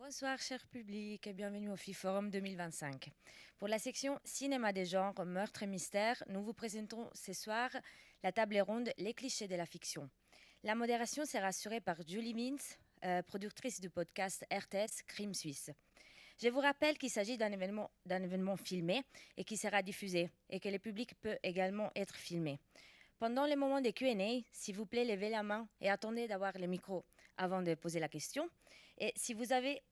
Bonsoir, cher public, et bienvenue au FIForum 2025. Pour la section Cinéma des genres, meurtres et mystères, nous vous présentons ce soir la table ronde Les clichés de la fiction. La modération sera assurée par Julie Mintz, productrice du podcast RTS Crime Suisse. Je vous rappelle qu'il s'agit d'un événement filmé et qui sera diffusé, et que le public peut également être filmé. Pendant les moments de Q&A, s'il vous plaît, levez la main et attendez d'avoir le micro avant de poser la question. Et si vous avez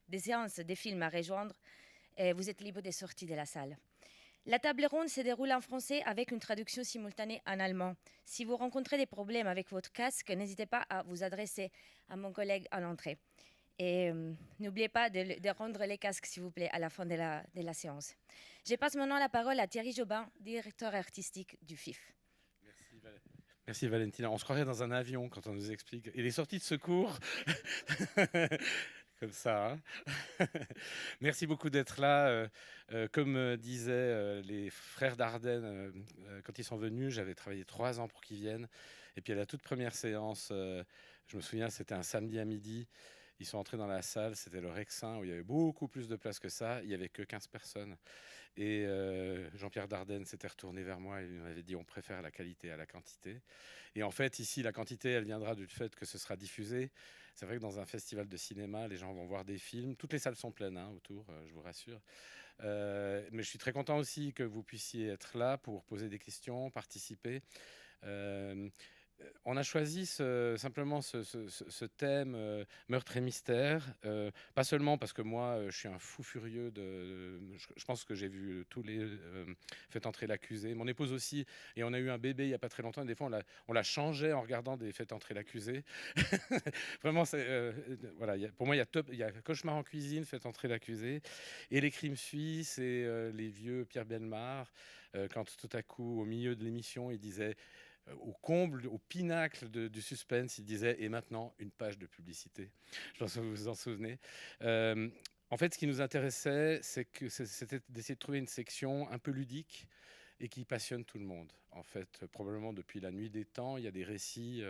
des séances de films à rejoindre, vous êtes libre de sortir de la salle. La table ronde se déroule en français avec une traduction simultanée en allemand. Si vous rencontrez des problèmes avec votre casque, n'hésitez pas à vous adresser à mon collègue à l'entrée. Et n'oubliez pas de rendre les casques, s'il vous plaît, à la fin de la séance. Je passe maintenant la parole à Thierry Jobin, directeur artistique du FIF. Merci Valentina. On se croirait dans un avion quand on nous explique. Et les sorties de secours, comme ça. Hein. Merci beaucoup d'être là. Comme disaient les frères Dardenne, quand ils sont venus, j'avais travaillé 3 ans pour qu'ils viennent. Et puis à la toute première séance, je me souviens, c'était un samedi à midi. Ils sont entrés dans la salle, c'était le Rexin, où il y avait beaucoup plus de place que ça. Il n'y avait que 15 personnes. Et Jean-Pierre Dardenne s'était retourné vers moi et il m'avait dit on préfère la qualité à la quantité. Et en fait, ici, la quantité, elle viendra du fait que ce sera diffusé. C'est vrai que dans un festival de cinéma, les gens vont voir des films. Toutes les salles sont pleines autour, je vous rassure. Mais je suis très content aussi que vous puissiez être là pour poser des questions, participer. Euh, on a choisi simplement ce thème meurtre et mystère, pas seulement parce que moi je suis un fou furieux je pense que j'ai vu tous les Faites entrer l'accusé, mon épouse aussi, et on a eu un bébé il y a pas très longtemps, et des fois on la changeait en regardant des Faites entrer l'accusé. Vraiment, voilà, pour moi il y a Cauchemar en cuisine, Faites entrer l'accusé, et les crimes suisses et les vieux Pierre Bellemare, quand tout à coup au milieu de l'émission il disait au comble, au pinacle du suspense, il disait et maintenant une page de publicité. Je pense que vous vous en souvenez. En fait, ce qui nous intéressait, c'était d'essayer de trouver une section un peu ludique et qui passionne tout le monde. En fait, probablement depuis la nuit des temps, il y a des récits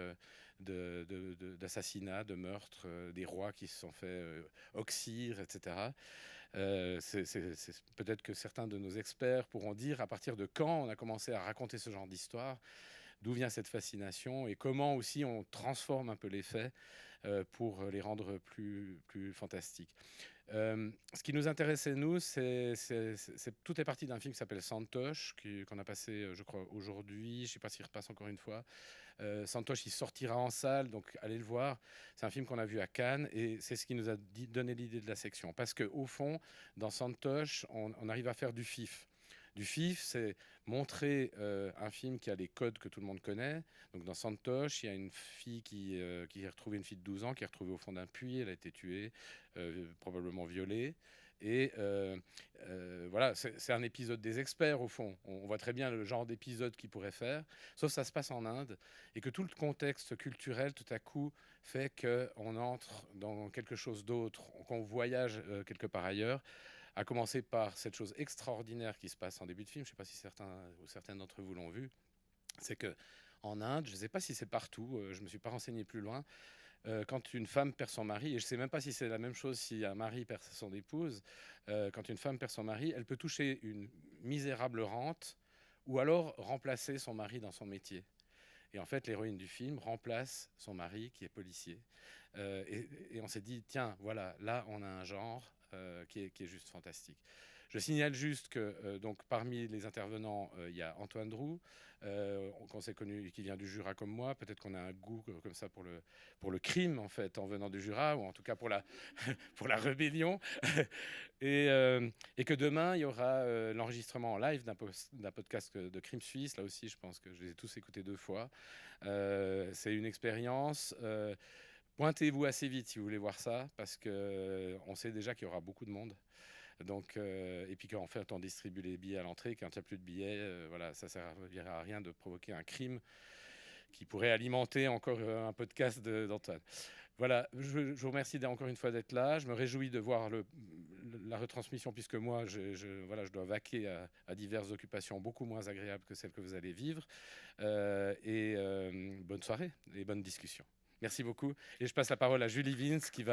d'assassinats, de meurtres, des rois qui se sont fait oxyre, etc. Peut-être que certains de nos experts pourront dire à partir de quand on a commencé à raconter ce genre d'histoire, d'où vient cette fascination et comment aussi on transforme un peu les faits pour les rendre plus fantastiques. Ce qui nous intéressait, nous, tout est parti d'un film qui s'appelle Santosh, qu'on a passé, je crois, aujourd'hui. Je ne sais pas s'il repasse encore une fois. Santosh, il sortira en salle, donc allez le voir. C'est un film qu'on a vu à Cannes et c'est ce qui nous a donné l'idée de la section. Parce qu'au fond, dans Santosh, on arrive à faire du FIF. Du FIF, c'est montrer un film qui a les codes que tout le monde connaît. Donc dans Santosh, il y a une fille qui a retrouvé une fille de 12 ans, qui est retrouvée au fond d'un puits. Elle a été tuée, probablement violée. Et voilà, c'est un épisode des experts au fond. On voit très bien le genre d'épisode qu'ils pourraient faire, sauf que ça se passe en Inde et que tout le contexte culturel tout à coup fait qu'on entre dans quelque chose d'autre, qu'on voyage quelque part ailleurs, à commencer par cette chose extraordinaire qui se passe en début de film. Je ne sais pas si certains ou certaines d'entre vous l'ont vu. C'est que en Inde, je ne sais pas si c'est partout, je ne me suis pas renseigné plus loin, quand une femme perd son mari, et je ne sais même pas si c'est la même chose si un mari perd son épouse, quand une femme perd son mari, elle peut toucher une misérable rente ou alors remplacer son mari dans son métier. Et en fait, l'héroïne du film remplace son mari qui est policier. Et on s'est dit, tiens, voilà, là, on a un genre qui est juste fantastique. Je signale juste que donc parmi les intervenants, il y a Antoine Drou, qu'on s'est connu, qui vient du Jura comme moi. Peut-être qu'on a un goût comme ça pour le crime, en fait, en venant du Jura, ou en tout cas pour pour la rébellion. Et que demain, il y aura l'enregistrement en live d'un podcast de Crime Suisse. Là aussi, je pense que je les ai tous écoutés 2 fois. C'est une expérience. Pointez-vous assez vite si vous voulez voir ça, parce que on sait déjà qu'il y aura beaucoup de monde. Donc, et puis qu'en fait, on distribue les billets à l'entrée. Quand il n'y a plus de billets, voilà, ça ne servira à rien de provoquer un crime qui pourrait alimenter encore un podcast d'Antoine. Voilà, je vous remercie encore une fois d'être là. Je me réjouis de voir la retransmission, puisque moi, voilà, je dois vaquer à diverses occupations beaucoup moins agréables que celles que vous allez vivre. Bonne soirée et bonne discussion. Merci beaucoup. Et je passe la parole à Julie Vince qui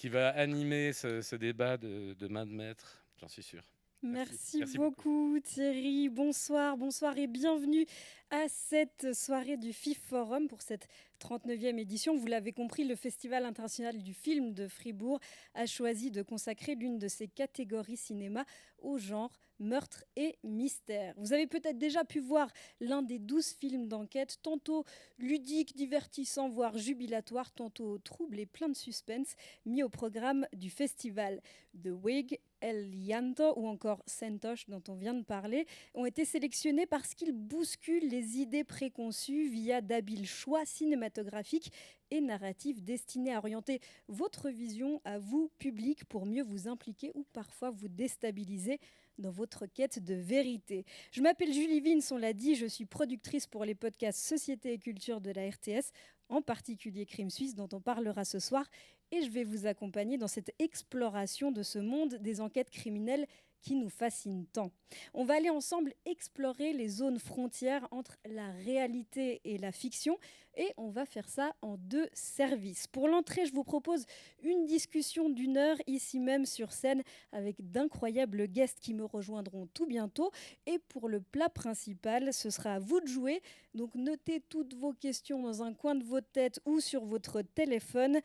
qui va animer ce débat de main de maître, j'en suis sûr. Merci beaucoup Thierry, bonsoir et bienvenue à cette soirée du FIF Forum pour cette 39e édition. Vous l'avez compris, le Festival international du film de Fribourg a choisi de consacrer l'une de ses catégories cinéma au genre meurtre et mystère. Vous avez peut-être déjà pu voir l'un des 12 films d'enquête, tantôt ludique, divertissant, voire jubilatoire, tantôt trouble et plein de suspense, mis au programme du festival. The Wig, El Llanto ou encore Sentosh dont on vient de parler ont été sélectionnés parce qu'ils bousculent les idées préconçues via d'habiles choix cinématographiques et narratifs destinés à orienter votre vision à vous, public, pour mieux vous impliquer ou parfois vous déstabiliser dans votre quête de vérité. Je m'appelle Julie Vince, on l'a dit, je suis productrice pour les podcasts Société et Culture de la RTS, en particulier Crime Suisse dont on parlera ce soir, et je vais vous accompagner dans cette exploration de ce monde des enquêtes criminelles qui nous fascine tant. On va aller ensemble explorer les zones frontières entre la réalité et la fiction et on va faire ça en 2 services. Pour l'entrée, je vous propose une discussion d'1 heure ici même sur scène avec d'incroyables guests qui me rejoindront tout bientôt. Et pour le plat principal, ce sera à vous de jouer. Donc notez toutes vos questions dans un coin de votre tête ou sur votre téléphone.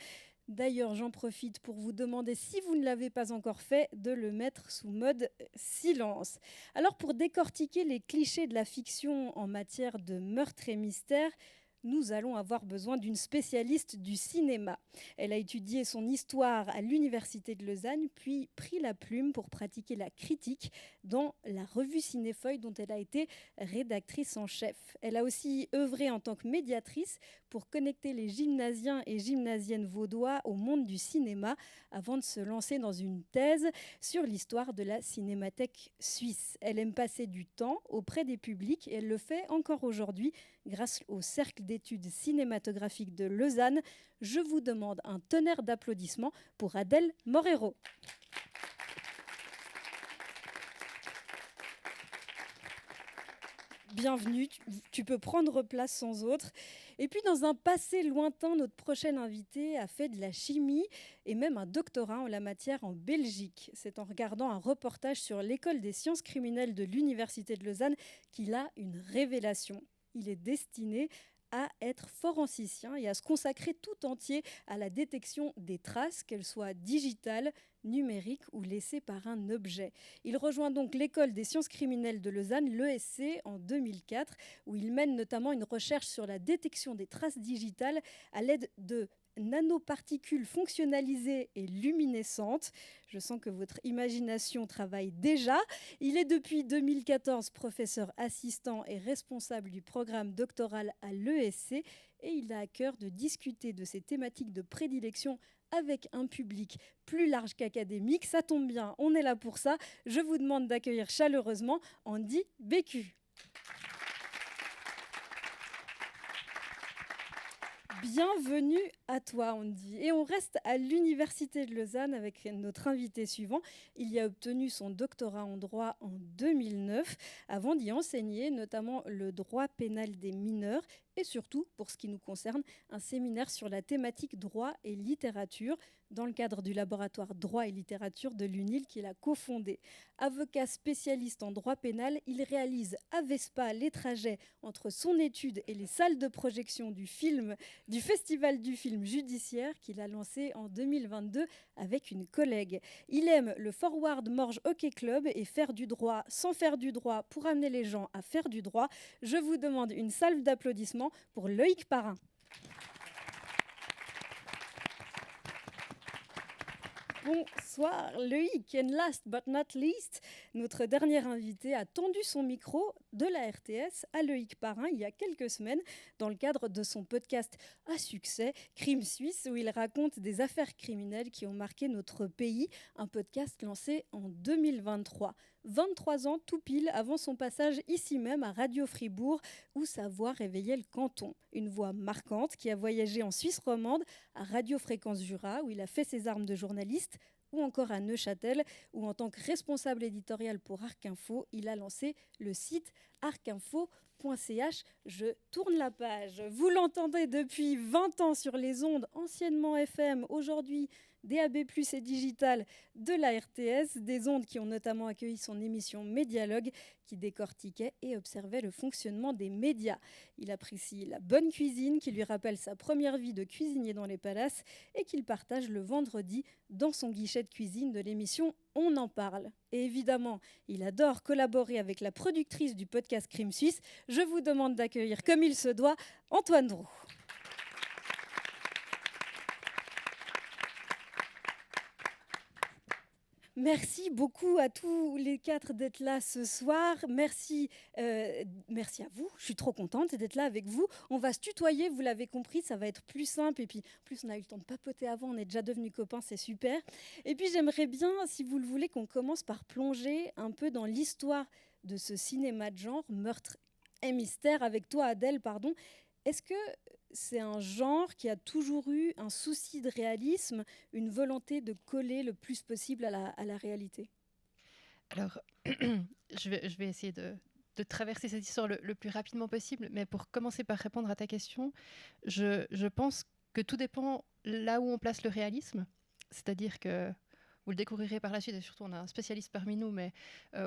D'ailleurs, j'en profite pour vous demander, si vous ne l'avez pas encore fait, de le mettre sous mode silence. Alors, pour décortiquer les clichés de la fiction en matière de meurtre et mystère, nous allons avoir besoin d'une spécialiste du cinéma. Elle a étudié son histoire à l'Université de Lausanne, puis pris la plume pour pratiquer la critique dans la revue Cinéfeuille dont elle a été rédactrice en chef. Elle a aussi œuvré en tant que médiatrice pour connecter les gymnasiens et gymnasiennes vaudois au monde du cinéma avant de se lancer dans une thèse sur l'histoire de la cinémathèque suisse. Elle aime passer du temps auprès des publics et elle le fait encore aujourd'hui grâce au Cercle d'études cinématographiques de Lausanne. Je vous demande un tonnerre d'applaudissements pour Adèle Morero. Bienvenue, tu peux prendre place sans autre. Et puis dans un passé lointain, notre prochaine invitée a fait de la chimie et même un doctorat en la matière en Belgique. C'est en regardant un reportage sur l'école des sciences criminelles de l'Université de Lausanne qu'il a une révélation. Il est destiné à être forensicien et à se consacrer tout entier à la détection des traces, qu'elles soient digitales, numériques ou laissées par un objet. Il rejoint donc l'école des sciences criminelles de Lausanne, l'ESC, en 2004, où il mène notamment une recherche sur la détection des traces digitales à l'aide de nanoparticules fonctionnalisées et luminescentes. Je sens que votre imagination travaille déjà. Il est depuis 2014 professeur assistant et responsable du programme doctoral à l'ESC et il a à cœur de discuter de ces thématiques de prédilection avec un public plus large qu'académique. Ça tombe bien, on est là pour ça. Je vous demande d'accueillir chaleureusement Andy Bécu. Bienvenue à toi, Andy. Et on reste à l'Université de Lausanne avec notre invité suivant. Il y a obtenu son doctorat en droit en 2009 avant d'y enseigner notamment le droit pénal des mineurs et surtout, pour ce qui nous concerne, un séminaire sur la thématique droit et littérature dans le cadre du laboratoire droit et littérature de l'UNIL qu'il a cofondé. Avocat spécialiste en droit pénal, il réalise à Vespa les trajets entre son étude et les salles de projection du Festival du film judiciaire qu'il a lancé en 2022 avec une collègue. Il aime le Forward Morge Hockey Club et faire du droit sans faire du droit pour amener les gens à faire du droit. Je vous demande une salve d'applaudissements pour Loïc Parrain. Bonsoir Loïc, and last but not least, notre dernier invité a tendu son micro de la RTS à Loïc Parrain il y a quelques semaines dans le cadre de son podcast à succès Crime Suisse où il raconte des affaires criminelles qui ont marqué notre pays, un podcast lancé en 2023. 23 ans tout pile avant son passage ici même à Radio Fribourg où sa voix réveillait le canton. Une voix marquante qui a voyagé en Suisse romande, à Radio Fréquence Jura où il a fait ses armes de journaliste ou encore à Neuchâtel où en tant que responsable éditorial pour Arc Info, il a lancé le site arcinfo.ch. Je tourne la page. Vous l'entendez depuis 20 ans sur les ondes, anciennement FM, aujourd'hui DAB+, et digital de la RTS, des ondes qui ont notamment accueilli son émission Médialogue, qui décortiquait et observait le fonctionnement des médias. Il apprécie la bonne cuisine, qui lui rappelle sa première vie de cuisinier dans les palaces, et qu'il partage le vendredi dans son guichet de cuisine de l'émission On en parle. Et évidemment, il adore collaborer avec la productrice du podcast Crime Suisse. Je vous demande d'accueillir comme il se doit Antoine Drou. Merci beaucoup à tous les quatre d'être là ce soir. Merci à vous. Je suis trop contente d'être là avec vous. On va se tutoyer, vous l'avez compris, ça va être plus simple. Et puis, plus on a eu le temps de papoter avant, on est déjà devenus copains, c'est super. Et puis, j'aimerais bien, si vous le voulez, qu'on commence par plonger un peu dans l'histoire de ce cinéma de genre, meurtre et mystère, avec toi, Adèle, pardon. Est-ce que c'est un genre qui a toujours eu un souci de réalisme, une volonté de coller le plus possible à la réalité? Alors, je vais essayer de traverser cette histoire le plus rapidement possible, mais pour commencer par répondre à ta question, je pense que tout dépend là où on place le réalisme, c'est-à-dire que vous le découvrirez par la suite, et surtout on a un spécialiste parmi nous, mais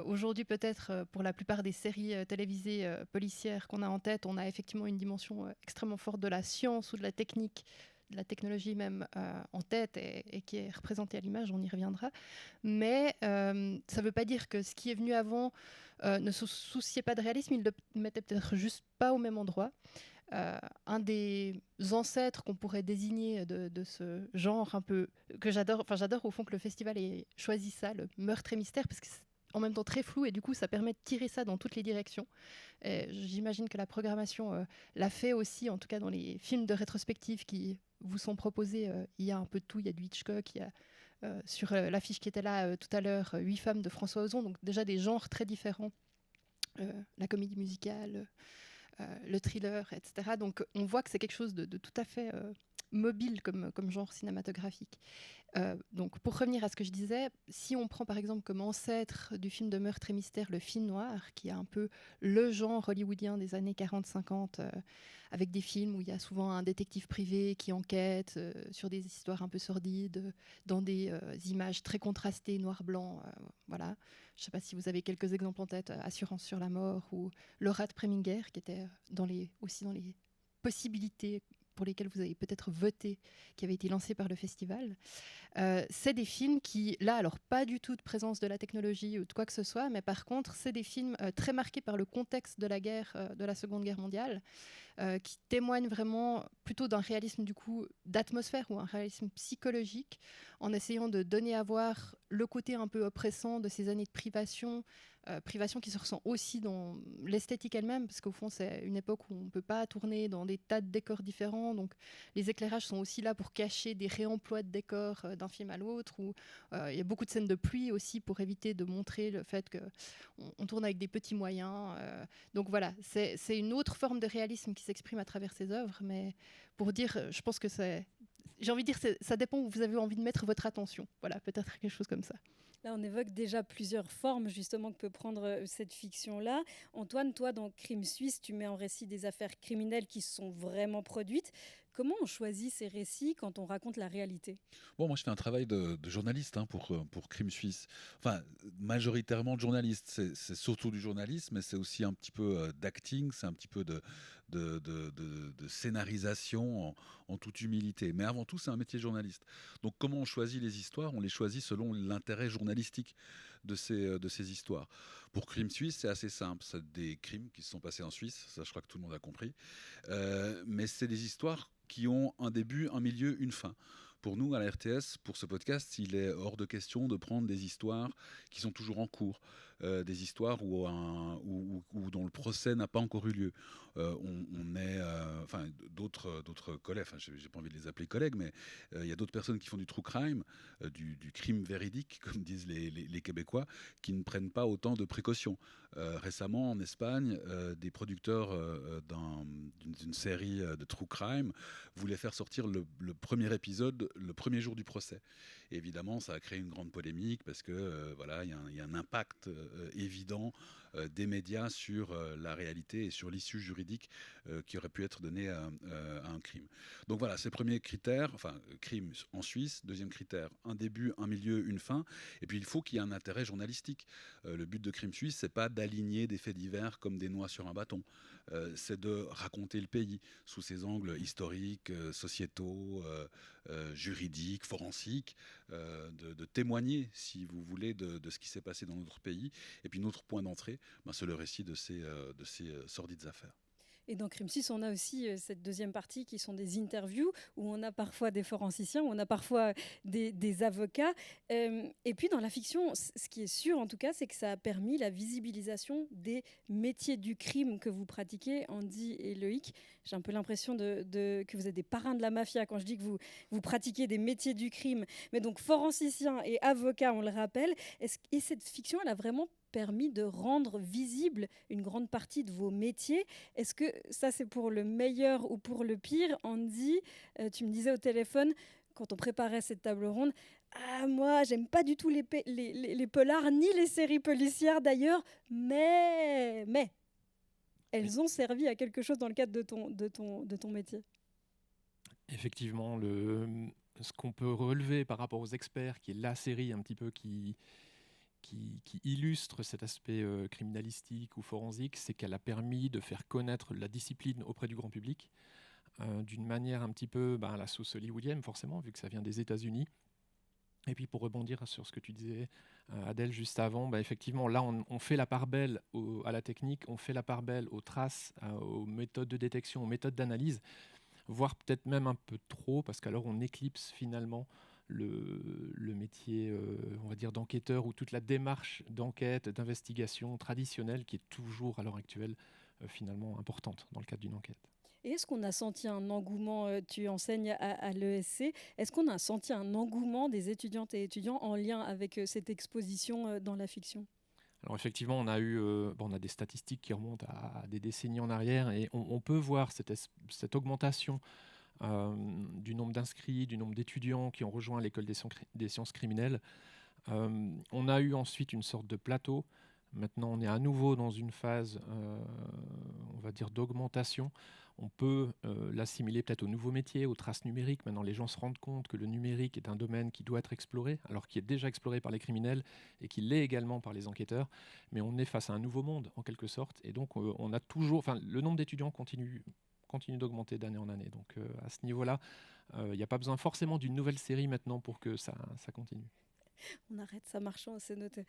aujourd'hui peut-être pour la plupart des séries télévisées policières qu'on a en tête, on a effectivement une dimension extrêmement forte de la science ou de la technique, de la technologie même en tête et qui est représentée à l'image, on y reviendra. Mais ça ne veut pas dire que ce qui est venu avant ne se souciait pas de réalisme, il le mettait peut-être juste pas au même endroit. Un des ancêtres qu'on pourrait désigner de ce genre un peu que j'adore au fond que le festival ait choisi ça, le meurtre et mystère, parce que c'est en même temps très flou et du coup ça permet de tirer ça dans toutes les directions. Et j'imagine que la programmation l'a fait aussi, en tout cas dans les films de rétrospective qui vous sont proposés. Il y a un peu de tout, il y a du Hitchcock, il y a sur l'affiche qui était là tout à l'heure, 8 femmes de François Ozon, donc déjà des genres très différents, la comédie musicale, le thriller, etc. Donc on voit que c'est quelque chose de tout à fait mobile comme genre cinématographique. Donc pour revenir à ce que je disais, si on prend par exemple comme ancêtre du film de meurtre et mystère le film noir, qui est un peu le genre hollywoodien des années 40-50, avec des films où il y a souvent un détective privé qui enquête sur des histoires un peu sordides, dans des images très contrastées, noir-blanc, voilà. Je ne sais pas si vous avez quelques exemples en tête, Assurance sur la mort ou Laura de Preminger, qui était aussi dans les possibilités pour lesquelles vous avez peut-être voté, qui avait été lancé par le festival. C'est des films qui, là, alors pas du tout de présence de la technologie ou de quoi que ce soit, mais par contre, c'est des films très marqués par le contexte de la guerre, de la Seconde Guerre mondiale, qui témoignent vraiment plutôt d'un réalisme du coup d'atmosphère ou un réalisme psychologique, en essayant de donner à voir le côté un peu oppressant de ces années de privation qui se ressent aussi dans l'esthétique elle-même, parce qu'au fond, c'est une époque où on ne peut pas tourner dans des tas de décors différents, donc les éclairages sont aussi là pour cacher des réemplois de décors d'un film à l'autre, où il y a beaucoup de scènes de pluie aussi pour éviter de montrer le fait qu'on tourne avec des petits moyens. Donc voilà, c'est une autre forme de réalisme qui s'exprime à travers ces œuvres, mais pour dire, je pense que j'ai envie de dire, ça dépend où vous avez envie de mettre votre attention. Voilà, peut-être quelque chose comme ça. Là, on évoque déjà plusieurs formes justement que peut prendre cette fiction-là. Antoine, toi, dans Crime Suisse, tu mets en récit des affaires criminelles qui se sont vraiment produites. Comment on choisit ces récits quand on raconte la réalité? Bon, moi, je fais un travail de journaliste pour Crime Suisse. Enfin, majoritairement de journaliste. C'est surtout du journalisme, mais c'est aussi un petit peu d'acting, c'est un petit peu de scénarisation en toute humilité. Mais avant tout, c'est un métier de journaliste. Donc, comment on choisit les histoires? On les choisit selon l'intérêt journalistique de ces histoires. Pour Crime Suisse, c'est assez simple. C'est des crimes qui se sont passés en Suisse. Ça, je crois que tout le monde a compris. Mais c'est des histoires qui ont un début, un milieu, une fin. Pour nous, à la RTS, pour ce podcast, il est hors de question de prendre des histoires qui sont toujours en cours, des histoires dont le procès n'a pas encore eu lieu. D'autres collègues, j'ai pas envie de les appeler collègues, mais il y a d'autres personnes qui font du true crime, du crime véridique, comme disent les Québécois, qui ne prennent pas autant de précautions. Récemment, en Espagne, des producteurs d'une série de true crime voulaient faire sortir le premier épisode le premier jour du procès. Et évidemment, ça a créé une grande polémique parce que voilà, il y a un impact évident des médias sur la réalité et sur l'issue juridique qui aurait pu être donnée à un crime. Donc voilà, c'est le premier critère, enfin, crime en Suisse. Deuxième critère, un début, un milieu, une fin. Et puis il faut qu'il y ait un intérêt journalistique. Le but de Crime Suisse, c'est pas d'aligner des faits divers comme des noix sur un bâton. C'est de raconter le pays sous ses angles historiques, sociétaux, juridiques, forensiques, de témoigner, si vous voulez, de ce qui s'est passé dans notre pays. Et puis notre point d'entrée, c'est le récit de ces sordides affaires. Et dans Crime Suisse, on a aussi cette deuxième partie qui sont des interviews où on a parfois des forensiciens, où on a parfois des avocats. Et puis dans la fiction, ce qui est sûr en tout cas, c'est que ça a permis la visibilisation des métiers du crime que vous pratiquez, Andy et Loïc. J'ai un peu l'impression que vous êtes des parrains de la mafia quand je dis que vous pratiquez des métiers du crime. Mais donc forensiciens et avocats, on le rappelle. Et cette fiction, elle a vraiment permis de rendre visible une grande partie de vos métiers. Est-ce que ça, c'est pour le meilleur ou pour le pire? Andy, tu me disais au téléphone, quand on préparait cette table ronde, « moi, j'aime pas du tout les polars, ni les séries policières d'ailleurs, mais elles ont servi à quelque chose dans le cadre de ton métier. » Effectivement, ce qu'on peut relever par rapport aux experts, qui est la série un petit peu qui illustre cet aspect criminalistique ou forensique, c'est qu'elle a permis de faire connaître la discipline auprès du grand public d'une manière un petit peu à la sauce hollywoodienne, forcément, vu que ça vient des États-Unis. Et puis pour rebondir sur ce que tu disais, Adèle, juste avant, effectivement, là, on fait la part belle à la technique, on fait la part belle aux traces, aux méthodes de détection, aux méthodes d'analyse, voire peut-être même un peu trop, parce qu'alors on éclipse finalement le métier, on va dire, d'enquêteur ou toute la démarche d'enquête, d'investigation traditionnelle qui est toujours, à l'heure actuelle, finalement importante dans le cadre d'une enquête. Et est-ce qu'on a senti un engouement, tu enseignes à l'ESC, est-ce qu'on a senti un engouement des étudiantes et étudiants en lien avec cette exposition dans la fiction ? Alors effectivement, on a des statistiques qui remontent à des décennies en arrière et on peut voir cette augmentation du nombre d'inscrits, du nombre d'étudiants qui ont rejoint l'école des sciences criminelles. On a eu ensuite une sorte de plateau. Maintenant, on est à nouveau dans une phase, on va dire, d'augmentation. On peut l'assimiler peut-être au nouveau métier, aux traces numériques. Maintenant, les gens se rendent compte que le numérique est un domaine qui doit être exploré, alors qui est déjà exploré par les criminels et qui l'est également par les enquêteurs. Mais on est face à un nouveau monde, en quelque sorte. Et donc, on a toujours, le nombre d'étudiants continue d'augmenter d'année en année. Donc, à ce niveau-là, il n'y a pas besoin forcément d'une nouvelle série maintenant pour que ça continue. On arrête ça marchand, c'est noté.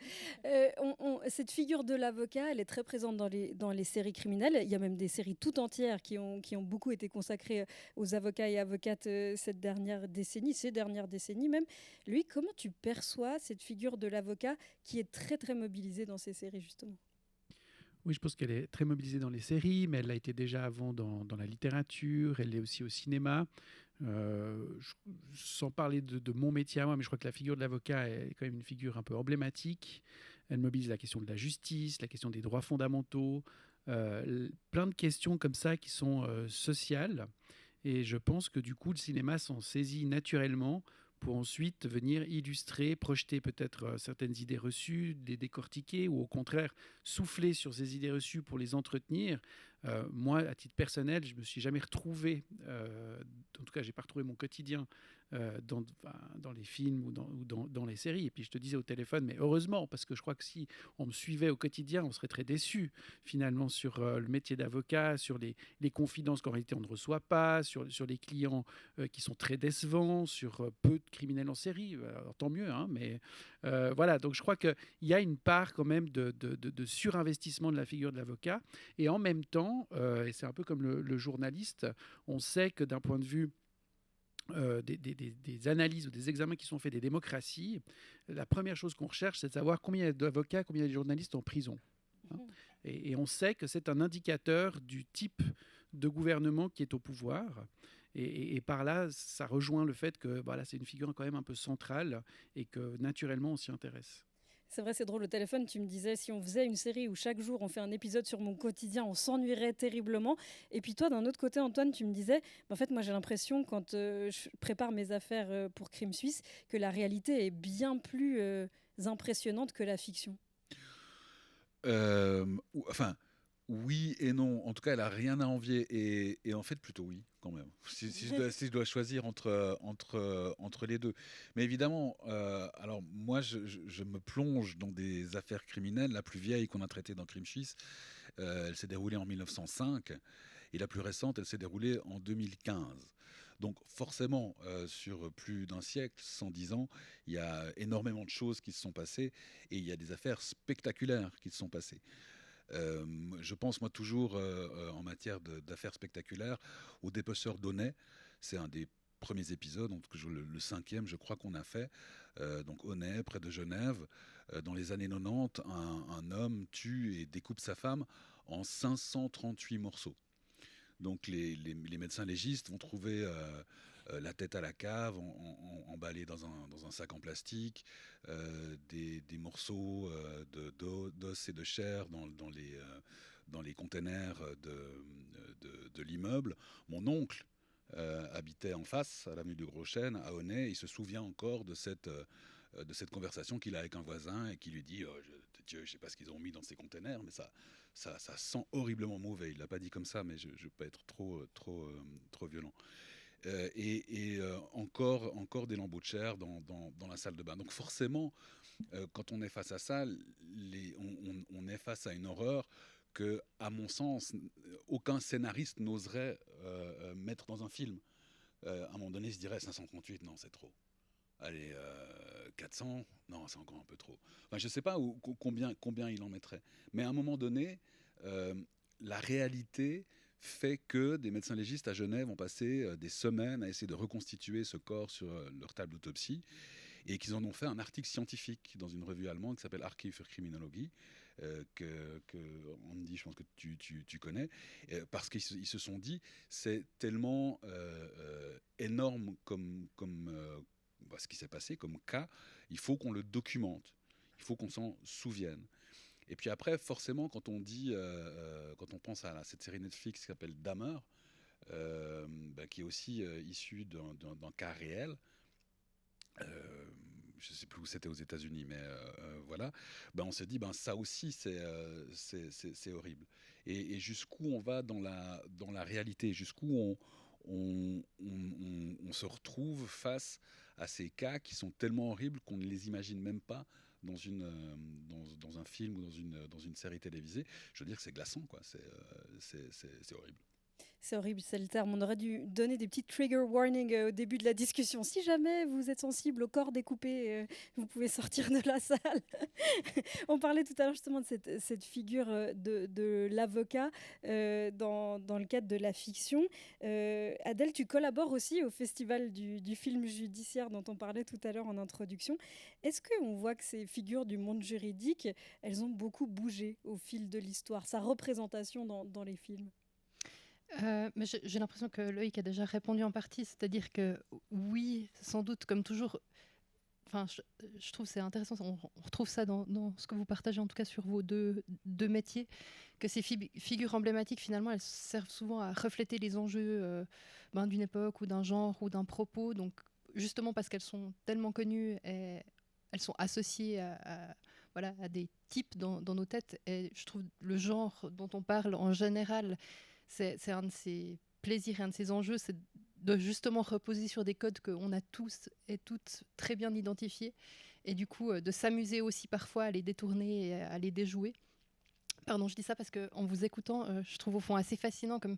Cette figure de l'avocat, elle est très présente dans les séries criminelles. Il y a même des séries tout entières qui ont beaucoup été consacrées aux avocats et avocates ces dernières décennies même. Lui, comment tu perçois cette figure de l'avocat qui est très très mobilisée dans ces séries justement ? Oui, je pense qu'elle est très mobilisée dans les séries, mais elle l'a été déjà avant dans la littérature, elle l'est aussi au cinéma. Sans parler de mon métier à moi, mais je crois que la figure de l'avocat est quand même une figure un peu emblématique. Elle mobilise la question de la justice, la question des droits fondamentaux, plein de questions comme ça qui sont sociales. Et je pense que du coup, le cinéma s'en saisit naturellement pour ensuite venir illustrer, projeter peut-être certaines idées reçues, les décortiquer ou au contraire souffler sur ces idées reçues pour les entretenir. Moi, à titre personnel, je ne me suis jamais retrouvé, en tout cas, je n'ai pas retrouvé mon quotidien dans les films ou dans les séries. Et puis je te disais au téléphone, mais heureusement, parce que je crois que si on me suivait au quotidien, on serait très déçus finalement sur le métier d'avocat, sur les confidences qu'en réalité on ne reçoit pas, sur les clients qui sont très décevants, sur peu de criminels en série. Alors, tant mieux, hein, mais voilà. Donc je crois qu'il y a une part quand même de surinvestissement de la figure de l'avocat. Et en même temps, et c'est un peu comme le journaliste, on sait que d'un point de vue des analyses ou des examens qui sont faits des démocraties, la première chose qu'on recherche, c'est de savoir combien il y a d'avocats, combien il y a de journalistes en prison. Hein. Et on sait que c'est un indicateur du type de gouvernement qui est au pouvoir. Et par là, ça rejoint le fait que c'est une figure quand même un peu centrale et que naturellement, on s'y intéresse. C'est vrai, c'est drôle. Au téléphone, tu me disais, si on faisait une série où chaque jour on fait un épisode sur mon quotidien, on s'ennuierait terriblement. Et puis toi, d'un autre côté, Antoine, tu me disais, en fait, moi j'ai l'impression, quand je prépare mes affaires pour Crime Suisse, que la réalité est bien plus impressionnante que la fiction. Enfin, oui et non. En tout cas, elle a rien à envier. Et en fait, plutôt oui, quand même. Si je dois choisir entre les deux. Mais évidemment, alors moi, je me plonge dans des affaires criminelles. La plus vieille qu'on a traitée dans Crime Suisse, elle s'est déroulée en 1905. Et la plus récente, elle s'est déroulée en 2015. Donc forcément, sur plus d'un siècle, 110 ans, il y a énormément de choses qui se sont passées et il y a des affaires spectaculaires qui se sont passées. Je pense moi toujours en matière d'affaires spectaculaires au dépeceur d'Aunay. C'est un des premiers épisodes, donc le 5e je crois qu'on a fait. Donc Aunay, près de Genève, dans les années 90, un homme tue et découpe sa femme en 538 morceaux. Donc les médecins légistes vont trouver la tête à la cave, emballée dans un sac en plastique, des morceaux d'os et de chair dans les containers de l'immeuble. Mon oncle habitait en face, à l'avenue de Gros-Chêne, à Aunay. Il se souvient encore de cette conversation qu'il a avec un voisin et qui lui dit je ne sais pas ce qu'ils ont mis dans ces containers, mais ça sent horriblement mauvais. Il ne l'a pas dit comme ça, mais je ne veux pas être trop violent. Encore des lambeaux de chair dans la salle de bain. Donc forcément, quand on est face à ça, on est face à une horreur que, à mon sens, aucun scénariste n'oserait mettre dans un film. À un moment donné, il se dirait 538, non, c'est trop. Allez, 400, non, c'est encore un peu trop. Enfin, je ne sais pas combien il en mettrait. Mais à un moment donné, la réalité fait que des médecins légistes à Genève ont passé des semaines à essayer de reconstituer ce corps sur leur table d'autopsie et qu'ils en ont fait un article scientifique dans une revue allemande qui s'appelle Archiv für Kriminologie, que Andy, je pense que tu connais, parce qu'ils se sont dit, c'est tellement énorme comme ce qui s'est passé comme cas, il faut qu'on le documente, il faut qu'on s'en souvienne. Et puis après, forcément, quand on pense à cette série Netflix qui s'appelle Dahmer, qui est aussi issue d'un cas réel, je ne sais plus où c'était aux États-Unis, mais voilà, on se dit, ça aussi, c'est horrible. Et jusqu'où on va dans la réalité, jusqu'où on se retrouve face à ces cas qui sont tellement horribles qu'on ne les imagine même pas dans un film ou dans une série télévisée. Je veux dire que c'est glaçant, quoi. C'est horrible. C'est horrible, c'est le terme. On aurait dû donner des petits trigger warnings au début de la discussion. Si jamais vous êtes sensible au corps découpé, vous pouvez sortir de la salle. On parlait tout à l'heure justement de cette figure de l'avocat dans le cadre de la fiction. Adèle, tu collabores aussi au Festival du film judiciaire dont on parlait tout à l'heure en introduction. Est-ce qu'on voit que ces figures du monde juridique, elles ont beaucoup bougé au fil de l'histoire, sa représentation dans les films? Mais j'ai l'impression que Loïc a déjà répondu en partie, c'est-à-dire que oui, sans doute, comme toujours, enfin, je trouve c'est intéressant, on retrouve ça dans ce que vous partagez en tout cas sur vos deux métiers, que ces figures emblématiques finalement elles servent souvent à refléter les enjeux d'une époque ou d'un genre ou d'un propos, donc justement parce qu'elles sont tellement connues et elles sont associées à des types dans nos têtes, et je trouve le genre dont on parle en général, c'est un de ses plaisirs et un de ses enjeux, c'est de justement reposer sur des codes qu'on a tous et toutes très bien identifiés, et du coup de s'amuser aussi parfois à les détourner et à les déjouer. Pardon, je dis ça parce qu'en vous écoutant, je trouve au fond assez fascinant comme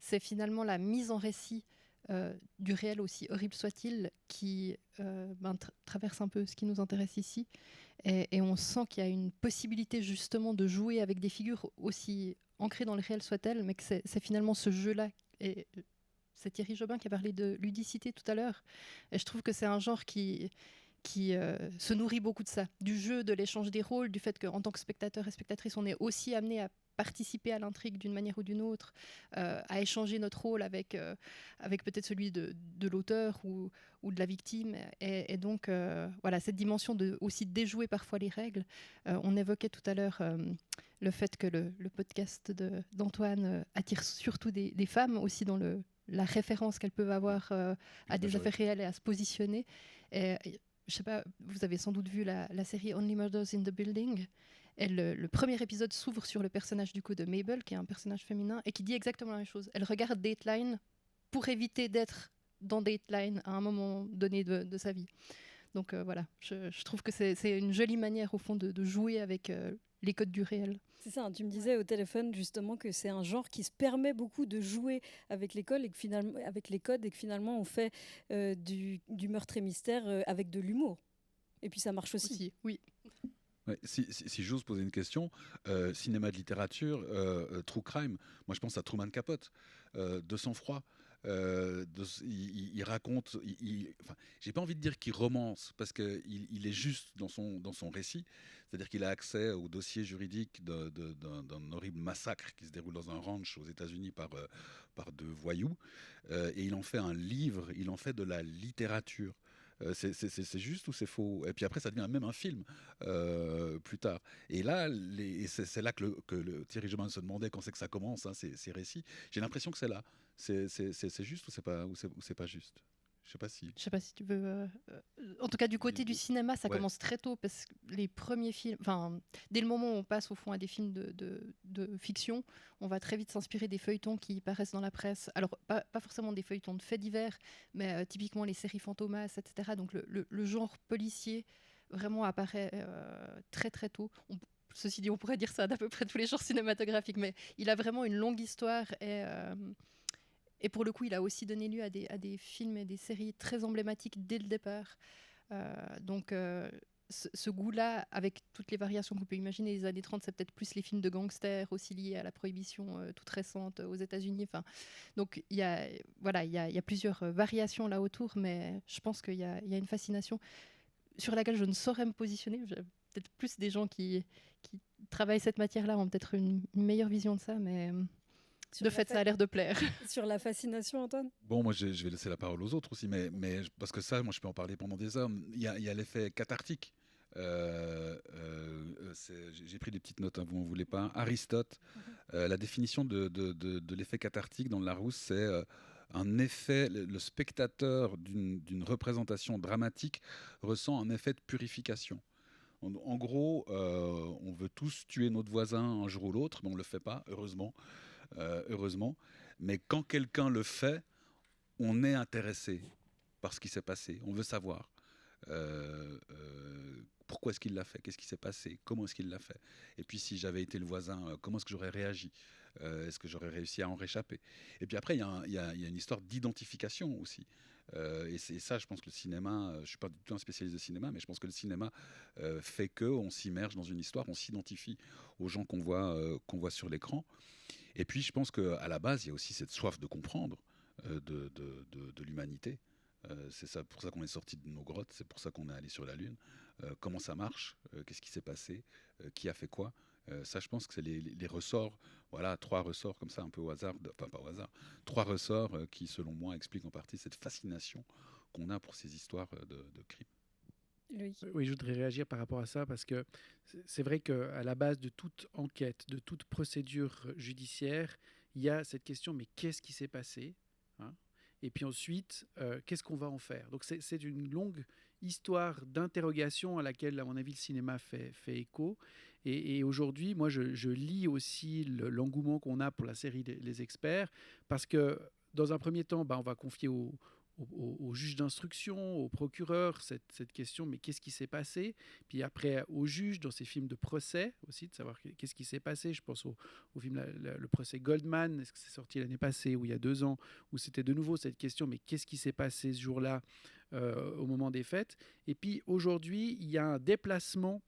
c'est finalement la mise en récit du réel, aussi horrible soit-il, qui traverse un peu ce qui nous intéresse ici. Et on sent qu'il y a une possibilité justement de jouer avec des figures aussi ancrées dans le réel soit-elles, mais que c'est finalement ce jeu-là. Et c'est Thierry Jobin qui a parlé de ludicité tout à l'heure. Et je trouve que c'est un genre qui qui se nourrit beaucoup de ça, du jeu, de l'échange des rôles, du fait qu'en tant que spectateur et spectatrice, on est aussi amené à participer à l'intrigue d'une manière ou d'une autre, à échanger notre rôle avec peut-être celui de l'auteur ou de la victime. Et donc, voilà, cette dimension de aussi déjouer parfois les règles. On évoquait tout à l'heure le fait que le podcast d'Antoine attire surtout des femmes aussi dans la référence qu'elles peuvent avoir à des affaires réelles et à se positionner. Et, je sais pas, vous avez sans doute vu la série Only Murders in the Building. Et le premier épisode s'ouvre sur le personnage du coup de Mabel, qui est un personnage féminin, et qui dit exactement la même chose. Elle regarde Dateline pour éviter d'être dans Dateline à un moment donné de sa vie. Donc voilà, je trouve que c'est une jolie manière au fond de jouer avec les codes du réel. C'est ça, tu me disais au téléphone justement que c'est un genre qui se permet beaucoup de jouer avec les codes et que finalement on fait du meurtre et mystère avec de l'humour. Et puis ça marche aussi. Oui. Ouais, si j'ose poser une question, cinéma de littérature, true crime, moi je pense à Truman Capote, de sang-froid. Il raconte, enfin, j'ai pas envie de dire qu'il romance parce qu'il est juste dans son récit, c'est-à-dire qu'il a accès au dossier juridique d'un horrible massacre qui se déroule dans un ranch aux États-Unis par deux voyous, et il en fait un livre, il en fait de la littérature. C'est juste ou c'est faux? Et puis après, ça devient même un film plus tard. Et là, c'est là que Thierry Jeman se demandait quand c'est que ça commence, hein, ces récits. J'ai l'impression que c'est là. C'est juste ou c'est pas juste? Je sais pas si tu veux. En tout cas, du côté du cinéma, ça commence très tôt parce que les premiers films, dès le moment où on passe au fond à des films de fiction, on va très vite s'inspirer des feuilletons qui paraissent dans la presse. Alors, pas forcément des feuilletons de faits divers, mais typiquement les séries Fantomas, etc. Donc, le genre policier vraiment apparaît très très tôt. Ceci dit, on pourrait dire ça d'à peu près tous les genres cinématographiques, mais il a vraiment une longue histoire et pour le coup, il a aussi donné lieu à des films et des séries très emblématiques dès le départ. Donc, ce goût-là, avec toutes les variations qu'on peut imaginer, les années 30, c'est peut-être plus les films de gangsters, aussi liés à la prohibition toute récente aux États-Unis. Donc, il y a plusieurs variations là autour, mais je pense qu'il y a une fascination sur laquelle je ne saurais me positionner. Peut-être plus des gens qui travaillent cette matière-là ont peut-être une meilleure vision de ça, mais... De fait, ça a l'air de plaire. Sur la fascination, Antoine? Bon, moi, je vais laisser la parole aux autres aussi, mais parce que ça, moi, je peux en parler pendant des heures. Il y a l'effet cathartique. J'ai pris des petites notes, hein, vous n'en voulez pas. Aristote, la définition de l'effet cathartique dans le Larousse, c'est un effet, le spectateur d'une représentation dramatique ressent un effet de purification. En gros, on veut tous tuer notre voisin un jour ou l'autre, mais on ne le fait pas, heureusement. Mais quand quelqu'un le fait, on est intéressé par ce qui s'est passé. On veut savoir pourquoi est-ce qu'il l'a fait, qu'est-ce qui s'est passé, comment est-ce qu'il l'a fait. Et puis si j'avais été le voisin, comment est-ce que j'aurais réagi, est-ce que j'aurais réussi à en réchapper. Et puis après, il y a une histoire d'identification aussi. Et ça, je pense que le cinéma, je ne suis pas du tout un spécialiste de cinéma, mais je pense que le cinéma fait qu'on s'immerge dans une histoire, on s'identifie aux gens qu'on voit sur l'écran. Et puis, je pense qu'à la base, il y a aussi cette soif de comprendre de l'humanité. C'est pour ça qu'on est sorti de nos grottes, c'est pour ça qu'on est allé sur la Lune. Comment ça marche, qu'est-ce qui s'est passé, qui a fait quoi. Ça, je pense que c'est les ressorts, voilà, 3 ressorts comme ça, un peu au hasard, enfin pas au hasard, 3 ressorts qui, selon moi, expliquent en partie cette fascination qu'on a pour ces histoires de crimes. Oui, je voudrais réagir par rapport à ça parce que c'est vrai qu'à la base de toute enquête, de toute procédure judiciaire, il y a cette question, mais qu'est-ce qui s'est passé, hein? Et puis ensuite, qu'est-ce qu'on va en faire? Donc c'est une longue histoire d'interrogation à laquelle, à mon avis, le cinéma fait écho. Et aujourd'hui, moi, je lis aussi l'engouement qu'on a pour la série Les Experts parce que, dans un premier temps, on va confier au juge d'instruction, au procureur, cette question, mais qu'est-ce qui s'est passé? Puis après, au juge, dans ces films de procès aussi, de savoir qu'est-ce qui s'est passé. Je pense au film le procès Goldman, est-ce que c'est sorti l'année passée ou il y a 2 ans, où c'était de nouveau cette question, mais qu'est-ce qui s'est passé ce jour-là au moment des fêtes? Et puis aujourd'hui, il y a un déplacement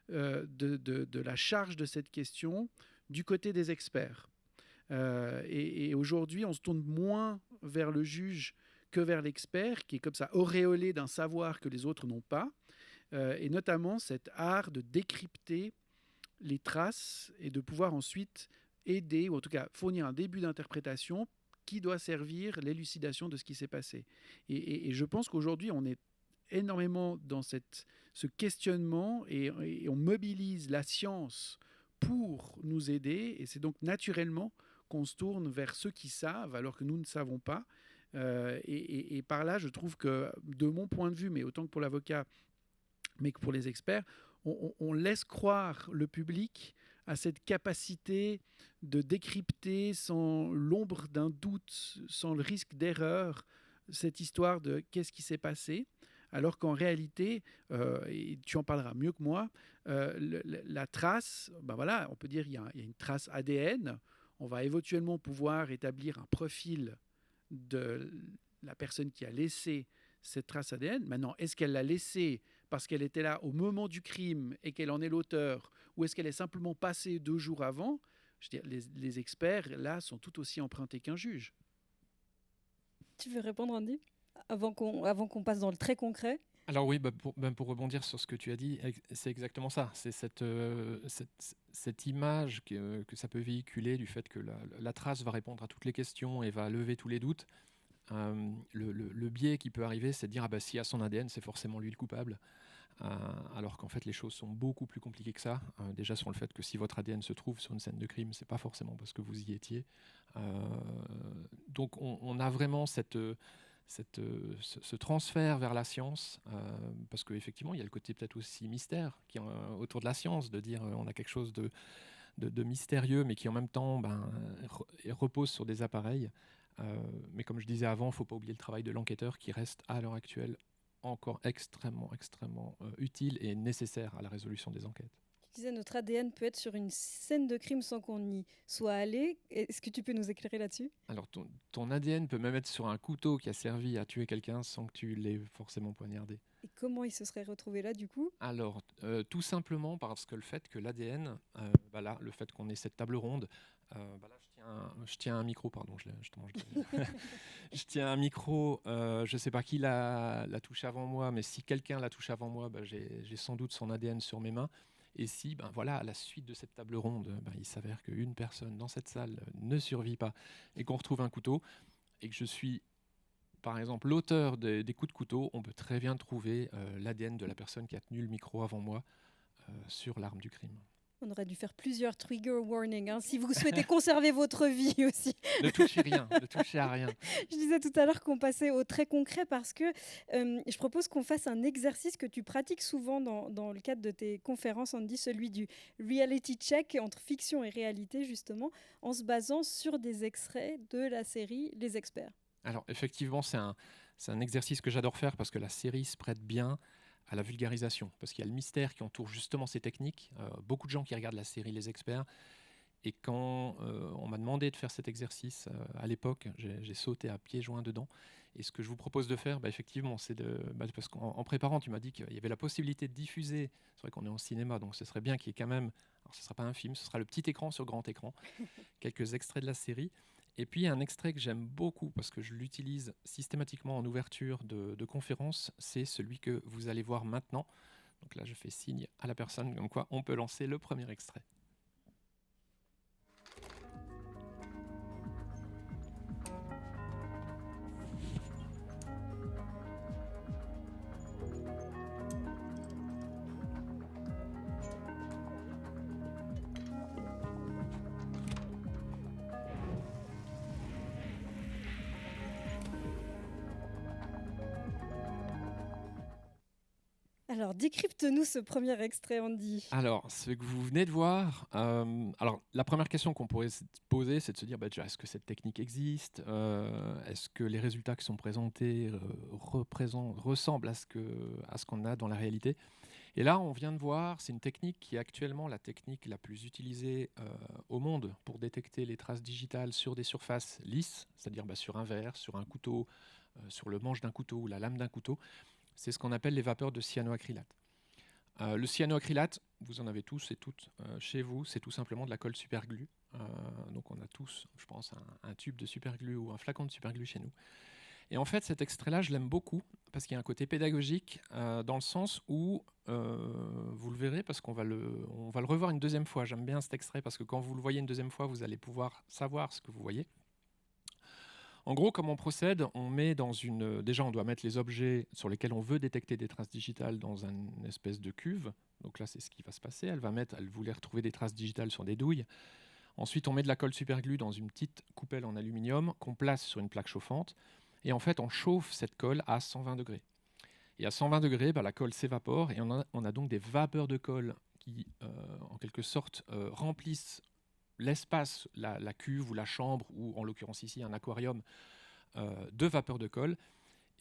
de la charge de cette question du côté des experts. Et aujourd'hui, on se tourne moins vers le juge que vers l'expert, qui est comme ça auréolé d'un savoir que les autres n'ont pas, et notamment cet art de décrypter les traces et de pouvoir ensuite aider, ou en tout cas fournir un début d'interprétation qui doit servir l'élucidation de ce qui s'est passé. Et je pense qu'aujourd'hui, on est énormément dans ce questionnement et on mobilise la science pour nous aider, et c'est donc naturellement qu'on se tourne vers ceux qui savent alors que nous ne savons pas. Et par là, je trouve que, de mon point de vue, mais autant que pour l'avocat, mais que pour les experts, on laisse croire le public à cette capacité de décrypter sans l'ombre d'un doute, sans le risque d'erreur, cette histoire de qu'est-ce qui s'est passé, alors qu'en réalité, et tu en parleras mieux que moi, la trace, ben voilà, on peut dire qu'il y a une trace ADN, on va éventuellement pouvoir établir un profil de la personne qui a laissé cette trace ADN. Maintenant, est-ce qu'elle l'a laissée parce qu'elle était là au moment du crime et qu'elle en est l'auteur, ou est-ce qu'elle est simplement passée 2 jours avant? Je veux dire, les experts, là, sont tout aussi empruntés qu'un juge. Tu veux répondre, Andy, avant qu'on passe dans le très concret? Alors oui, pour rebondir sur ce que tu as dit, c'est exactement ça. C'est cette image que ça peut véhiculer du fait que la trace va répondre à toutes les questions et va lever tous les doutes. Le biais qui peut arriver, c'est de dire s'il y a son ADN, c'est forcément lui le coupable. Alors qu'en fait, les choses sont beaucoup plus compliquées que ça. Déjà sur le fait que si votre ADN se trouve sur une scène de crime, c'est pas forcément parce que vous y étiez. Donc on a vraiment ce transfert vers la science, parce qu'effectivement, il y a le côté peut-être aussi mystère qui est autour de la science, de dire on a quelque chose de mystérieux, mais qui en même temps repose sur des appareils. Mais comme je disais avant, il ne faut pas oublier le travail de l'enquêteur qui reste à l'heure actuelle encore extrêmement utile et nécessaire à la résolution des enquêtes. Tu disais notre ADN peut être sur une scène de crime sans qu'on y soit allé. Est-ce que tu peux nous éclairer là-dessus? Alors ton ADN peut même être sur un couteau qui a servi à tuer quelqu'un sans que tu l'aies forcément poignardé. Et comment il se serait retrouvé là du coup? Alors tout simplement parce que le fait que l'ADN, là, le fait qu'on ait cette table ronde, là je tiens un micro, pardon, je te mange je tiens un micro, je ne sais pas qui l'a touché avant moi, mais si quelqu'un l'a touché avant moi, j'ai sans doute son ADN sur mes mains. Et si, à la suite de cette table ronde, il s'avère qu'une personne dans cette salle ne survit pas et qu'on retrouve un couteau et que je suis, par exemple, l'auteur des coups de couteau, on peut très bien trouver l'ADN de la personne qui a tenu le micro avant moi sur l'arme du crime. On aurait dû faire plusieurs trigger warnings, si vous souhaitez conserver votre vie aussi. Ne touchez rien, ne touchez à rien. Je disais tout à l'heure qu'on passait au très concret parce que je propose qu'on fasse un exercice que tu pratiques souvent dans le cadre de tes conférences, Andy, celui du reality check entre fiction et réalité, justement, en se basant sur des extraits de la série Les Experts. Alors effectivement, c'est un exercice que j'adore faire parce que la série se prête bien à la vulgarisation, parce qu'il y a le mystère qui entoure justement ces techniques. Beaucoup de gens qui regardent la série Les Experts, et quand on m'a demandé de faire cet exercice à l'époque, j'ai sauté à pieds joints dedans. Et ce que je vous propose de faire, effectivement, c'est parce qu'en préparant, tu m'as dit qu'il y avait la possibilité de diffuser. C'est vrai qu'on est en cinéma, donc ce serait bien qu'il y ait quand même, alors ce ne sera pas un film, ce sera le petit écran sur grand écran, quelques extraits de la série. Et puis un extrait que j'aime beaucoup parce que je l'utilise systématiquement en ouverture de conférences, c'est celui que vous allez voir maintenant. Donc là, je fais signe à la personne comme quoi on peut lancer le premier extrait. Alors, décrypte-nous ce premier extrait, Andy. Alors, ce que vous venez de voir, alors la première question qu'on pourrait se poser, c'est de se dire, déjà, est-ce que cette technique existe? Est-ce que les résultats qui sont présentés ressemblent à ce qu'on a dans la réalité? Et là, on vient de voir, c'est une technique qui est actuellement la technique la plus utilisée au monde pour détecter les traces digitales sur des surfaces lisses, c'est-à-dire sur un verre, sur un couteau, sur le manche d'un couteau ou la lame d'un couteau. C'est ce qu'on appelle les vapeurs de cyanoacrylate. Le cyanoacrylate, vous en avez tous et toutes chez vous, c'est tout simplement de la colle superglue. Donc on a tous, je pense, un tube de superglue ou un flacon de superglue chez nous. Et en fait, cet extrait-là, je l'aime beaucoup parce qu'il y a un côté pédagogique dans le sens où, vous le verrez, parce qu'on va le revoir une deuxième fois. J'aime bien cet extrait parce que quand vous le voyez une deuxième fois, vous allez pouvoir savoir ce que vous voyez. En gros, comment on procède? On met déjà, on doit mettre les objets sur lesquels on veut détecter des traces digitales dans une espèce de cuve. Donc là, c'est ce qui va se passer. Elle voulait retrouver des traces digitales sur des douilles. Ensuite, on met de la colle superglue dans une petite coupelle en aluminium qu'on place sur une plaque chauffante. Et en fait, on chauffe cette colle à 120 degrés. Et à 120 degrés, la colle s'évapore et on a donc des vapeurs de colle qui, en quelque sorte, remplissent l'espace, la cuve ou la chambre, ou en l'occurrence ici un aquarium, de vapeur de colle.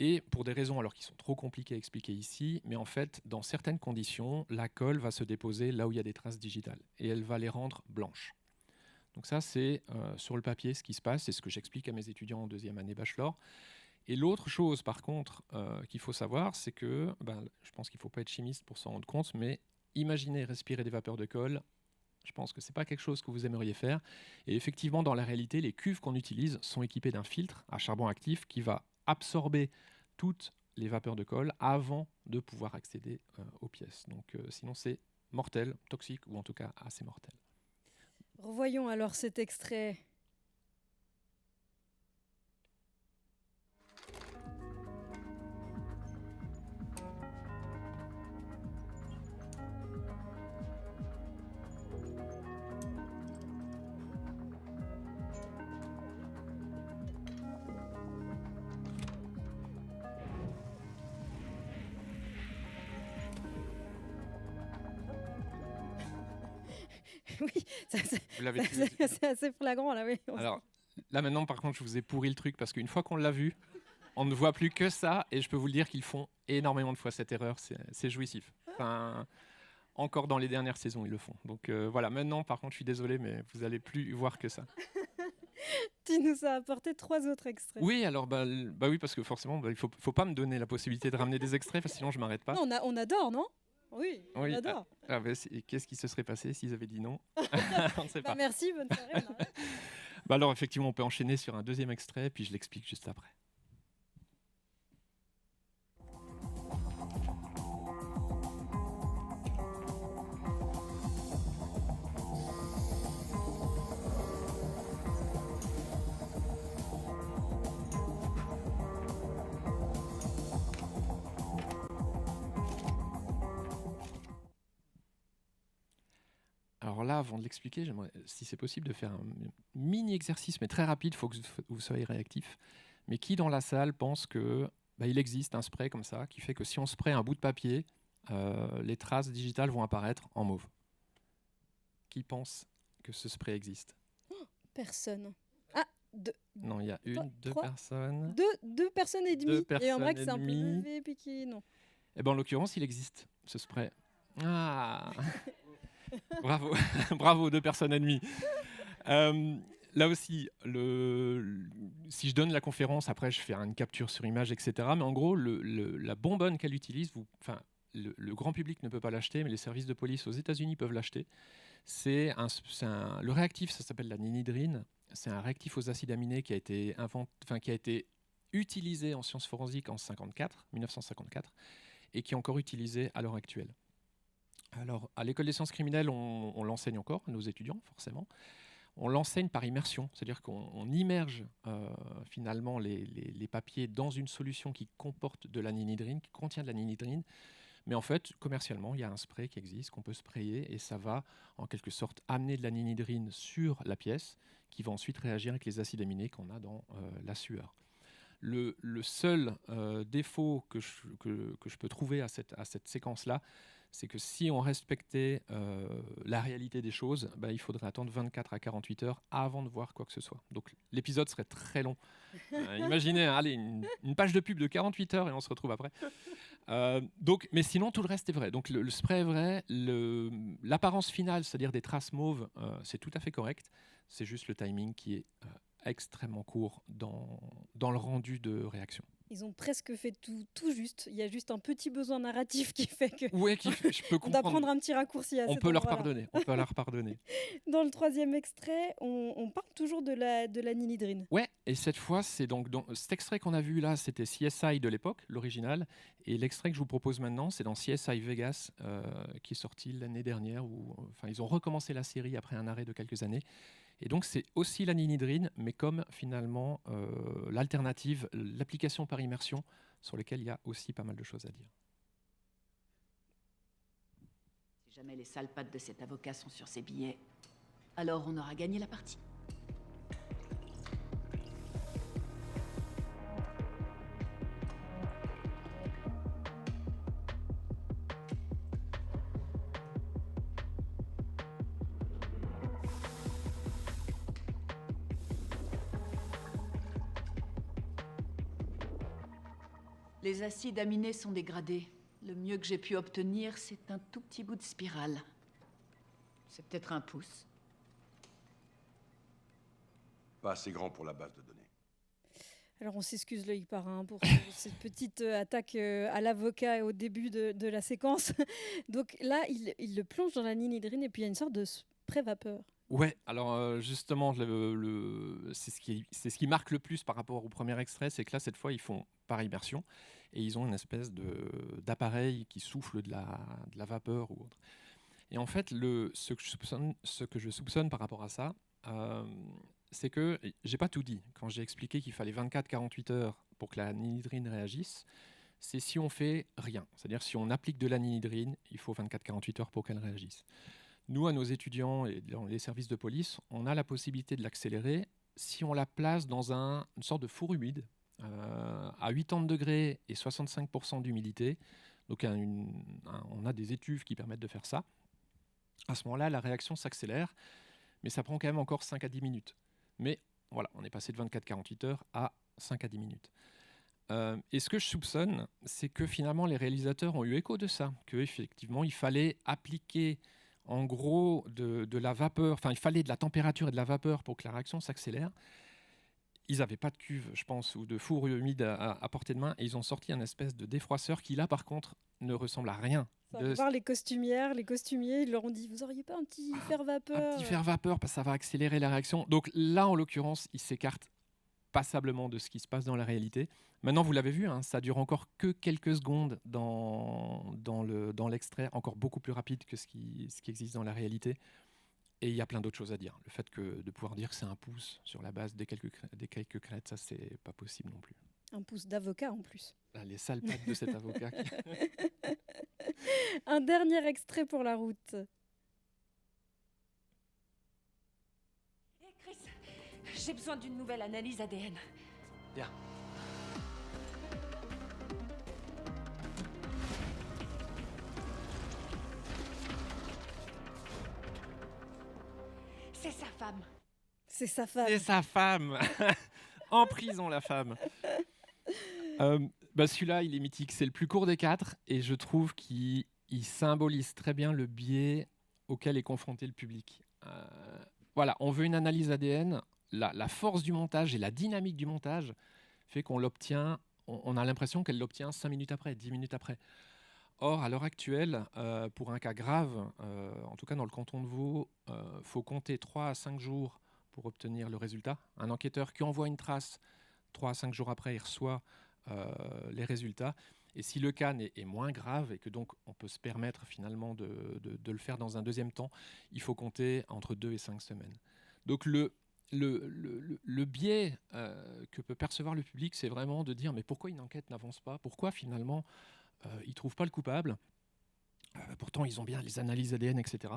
Et pour des raisons alors qui sont trop compliquées à expliquer ici, mais en fait, dans certaines conditions, la colle va se déposer là où il y a des traces digitales et elle va les rendre blanches. Donc ça, c'est sur le papier ce qui se passe, c'est ce que j'explique à mes étudiants en deuxième année bachelor. Et l'autre chose, par contre, qu'il faut savoir, c'est que, je pense qu'il ne faut pas être chimiste pour s'en rendre compte, mais imaginez respirer des vapeurs de colle, je pense que ce n'est pas quelque chose que vous aimeriez faire. Et effectivement, dans la réalité, les cuves qu'on utilise sont équipées d'un filtre à charbon actif qui va absorber toutes les vapeurs de colle avant de pouvoir accéder aux pièces. Donc sinon, c'est mortel, toxique, ou en tout cas assez mortel. Revoyons alors cet extrait. Oui, c'est assez flagrant là. Oui. Alors là maintenant, par contre, je vous ai pourri le truc parce qu'une fois qu'on l'a vu, on ne voit plus que ça, et je peux vous le dire qu'ils font énormément de fois cette erreur. C'est jouissif. Enfin, encore dans les dernières saisons, ils le font. Donc voilà. Maintenant, par contre, je suis désolé, mais vous n'allez plus voir que ça. Tu nous as apporté 3 autres extraits. Oui, alors oui, parce que forcément, il faut pas me donner la possibilité de ramener des extraits, sinon je m'arrête pas. Non, on adore, non? Oui, on adore. Qu'est-ce qui se serait passé s'ils avaient dit non? On ne sait pas. Merci, bonne soirée. Alors effectivement, on peut enchaîner sur un deuxième extrait, puis je l'explique juste après. Alors là, avant de l'expliquer, j'aimerais, si c'est possible, de faire un mini exercice, mais très rapide, il faut que vous soyez réactif. Mais qui dans la salle pense que il existe un spray comme ça, qui fait que si on spraye un bout de papier, les traces digitales vont apparaître en mauve? Qui pense que ce spray existe? Personne. Non, il y a deux personnes. Deux personnes et demie. Et il y en a qui c'est un peu levé, puis qui... Non. Eh bien, en l'occurrence, il existe, ce spray. Ah. Bravo, bravo, 2 personnes et demie. Là aussi, si je donne la conférence, après je fais une capture sur image, etc. Mais en gros, la bonbonne qu'elle utilise, le grand public ne peut pas l'acheter, mais les services de police aux États-Unis peuvent l'acheter. Le réactif, ça s'appelle la ninhydrine. C'est un réactif aux acides aminés qui a été utilisé en sciences forensiques en 1954, et qui est encore utilisé à l'heure actuelle. Alors, à l'école des sciences criminelles, on l'enseigne encore à nos étudiants, forcément. On l'enseigne par immersion, c'est-à-dire qu'on immerge finalement les papiers dans une solution qui comporte de la ninhydrine, qui contient de la ninhydrine. Mais en fait, commercialement, il y a un spray qui existe, qu'on peut sprayer, et ça va en quelque sorte amener de la ninhydrine sur la pièce, qui va ensuite réagir avec les acides aminés qu'on a dans la sueur. Le seul défaut que je peux trouver à cette séquence-là, c'est que si on respectait la réalité des choses, il faudrait attendre 24 à 48 heures avant de voir quoi que ce soit. Donc l'épisode serait très long. Imaginez, allez, une page de pub de 48 heures et on se retrouve après. Mais sinon, tout le reste est vrai. Donc le spray est vrai. L'apparence finale, c'est-à-dire des traces mauves, c'est tout à fait correct. C'est juste le timing qui est extrêmement court dans le rendu de réaction. Ils ont presque fait tout juste. Il y a juste un petit besoin narratif qui fait que Ouais, je peux on doit comprendre. prendre un petit raccourci à On cet peut leur endroit-là. pardonner. On peut leur pardonner. Dans le 3e extrait, on parle toujours de la ninidrine. Ouais, et cette fois, c'est donc dans cet extrait qu'on a vu là, c'était CSI de l'époque, l'original, et l'extrait que je vous propose maintenant, c'est dans CSI Vegas, qui est sorti l'année dernière, où enfin ils ont recommencé la série après un arrêt de quelques années. Et donc c'est aussi la ninidrine, mais comme finalement l'alternative, l'application par immersion, sur laquelle il y a aussi pas mal de choses à dire. Si jamais les sales pattes de cet avocat sont sur ses billets, alors on aura gagné la partie. Les acides aminés sont dégradés. Le mieux que j'ai pu obtenir, c'est un tout petit bout de spirale. C'est peut-être un pouce. Pas assez grand pour la base de données. Alors on s'excuse Loïc Parrain pour cette petite attaque à l'avocat au début de la séquence. Donc là, il le plonge dans la ninidrine et puis il y a une sorte de spray-vapeur. Ouais, alors justement, c'est ce qui marque le plus par rapport au premier extrait, c'est que là, cette fois, ils font par immersion et ils ont une espèce d'appareil qui souffle de la vapeur ou autre. Et en fait, ce que je soupçonne par rapport à ça, c'est que j'ai pas tout dit. Quand j'ai expliqué qu'il fallait 24-48 heures pour que la ninidrine réagisse, c'est si on fait rien. C'est-à-dire si on applique de la ninidrine, il faut 24-48 heures pour qu'elle réagisse. Nous, à nos étudiants et dans les services de police, on a la possibilité de l'accélérer si on la place dans une sorte de four humide à 80 degrés et 65% d'humidité. Donc on a des étuves qui permettent de faire ça. À ce moment-là, la réaction s'accélère, mais ça prend quand même encore 5 à 10 minutes. Mais voilà, on est passé de 24-48 heures à 5 à 10 minutes. Et ce que je soupçonne, c'est que finalement les réalisateurs ont eu écho de ça, qu'effectivement il fallait appliquer en gros de la vapeur, enfin il fallait de la température et de la vapeur pour que la réaction s'accélère. Ils n'avaient pas de cuve, je pense, ou de four humide à portée de main, et ils ont sorti un espèce de défroisseur qui là par contre ne ressemble à rien. Ça va voir les costumières, les costumiers, ils leur ont dit vous auriez pas un petit fer-vapeur? Un petit fer-vapeur, parce que ça va accélérer la réaction. Donc là, en l'occurrence, ils s'écartent passablement de ce qui se passe dans la réalité. Maintenant, vous l'avez vu, hein, ça dure encore que quelques secondes dans l'extrait, encore beaucoup plus rapide que ce qui existe dans la réalité. Et il y a plein d'autres choses à dire. Le fait de pouvoir dire que c'est un pouce sur la base des quelques crêtes, ça, c'est pas possible non plus. Un pouce d'avocat en plus. Là, les sales pattes de cet avocat. Un dernier extrait pour la route. Hey Chris, j'ai besoin d'une nouvelle analyse ADN. Bien. C'est sa femme. C'est sa femme. C'est sa femme. En prison, la femme. Celui-là, il est mythique. C'est le plus court des 4 et je trouve qu'il symbolise très bien le biais auquel est confronté le public. Voilà, on veut une analyse ADN. La force du montage et la dynamique du montage fait qu'on l'obtient. On a l'impression qu'elle l'obtient 5 minutes après, 10 minutes après. Or, à l'heure actuelle, pour un cas grave, en tout cas dans le canton de Vaud, faut compter 3 à 5 jours pour obtenir le résultat. Un enquêteur qui envoie une trace, 3 à 5 jours après, il reçoit les résultats. Et si le cas est moins grave et que donc on peut se permettre finalement de le faire dans un deuxième temps, il faut compter entre 2 et 5 semaines. Donc le biais que peut percevoir le public, c'est vraiment de dire mais pourquoi une enquête n'avance pas? Pourquoi finalement ils ne trouvent pas le coupable? Pourtant, ils ont bien les analyses ADN, etc.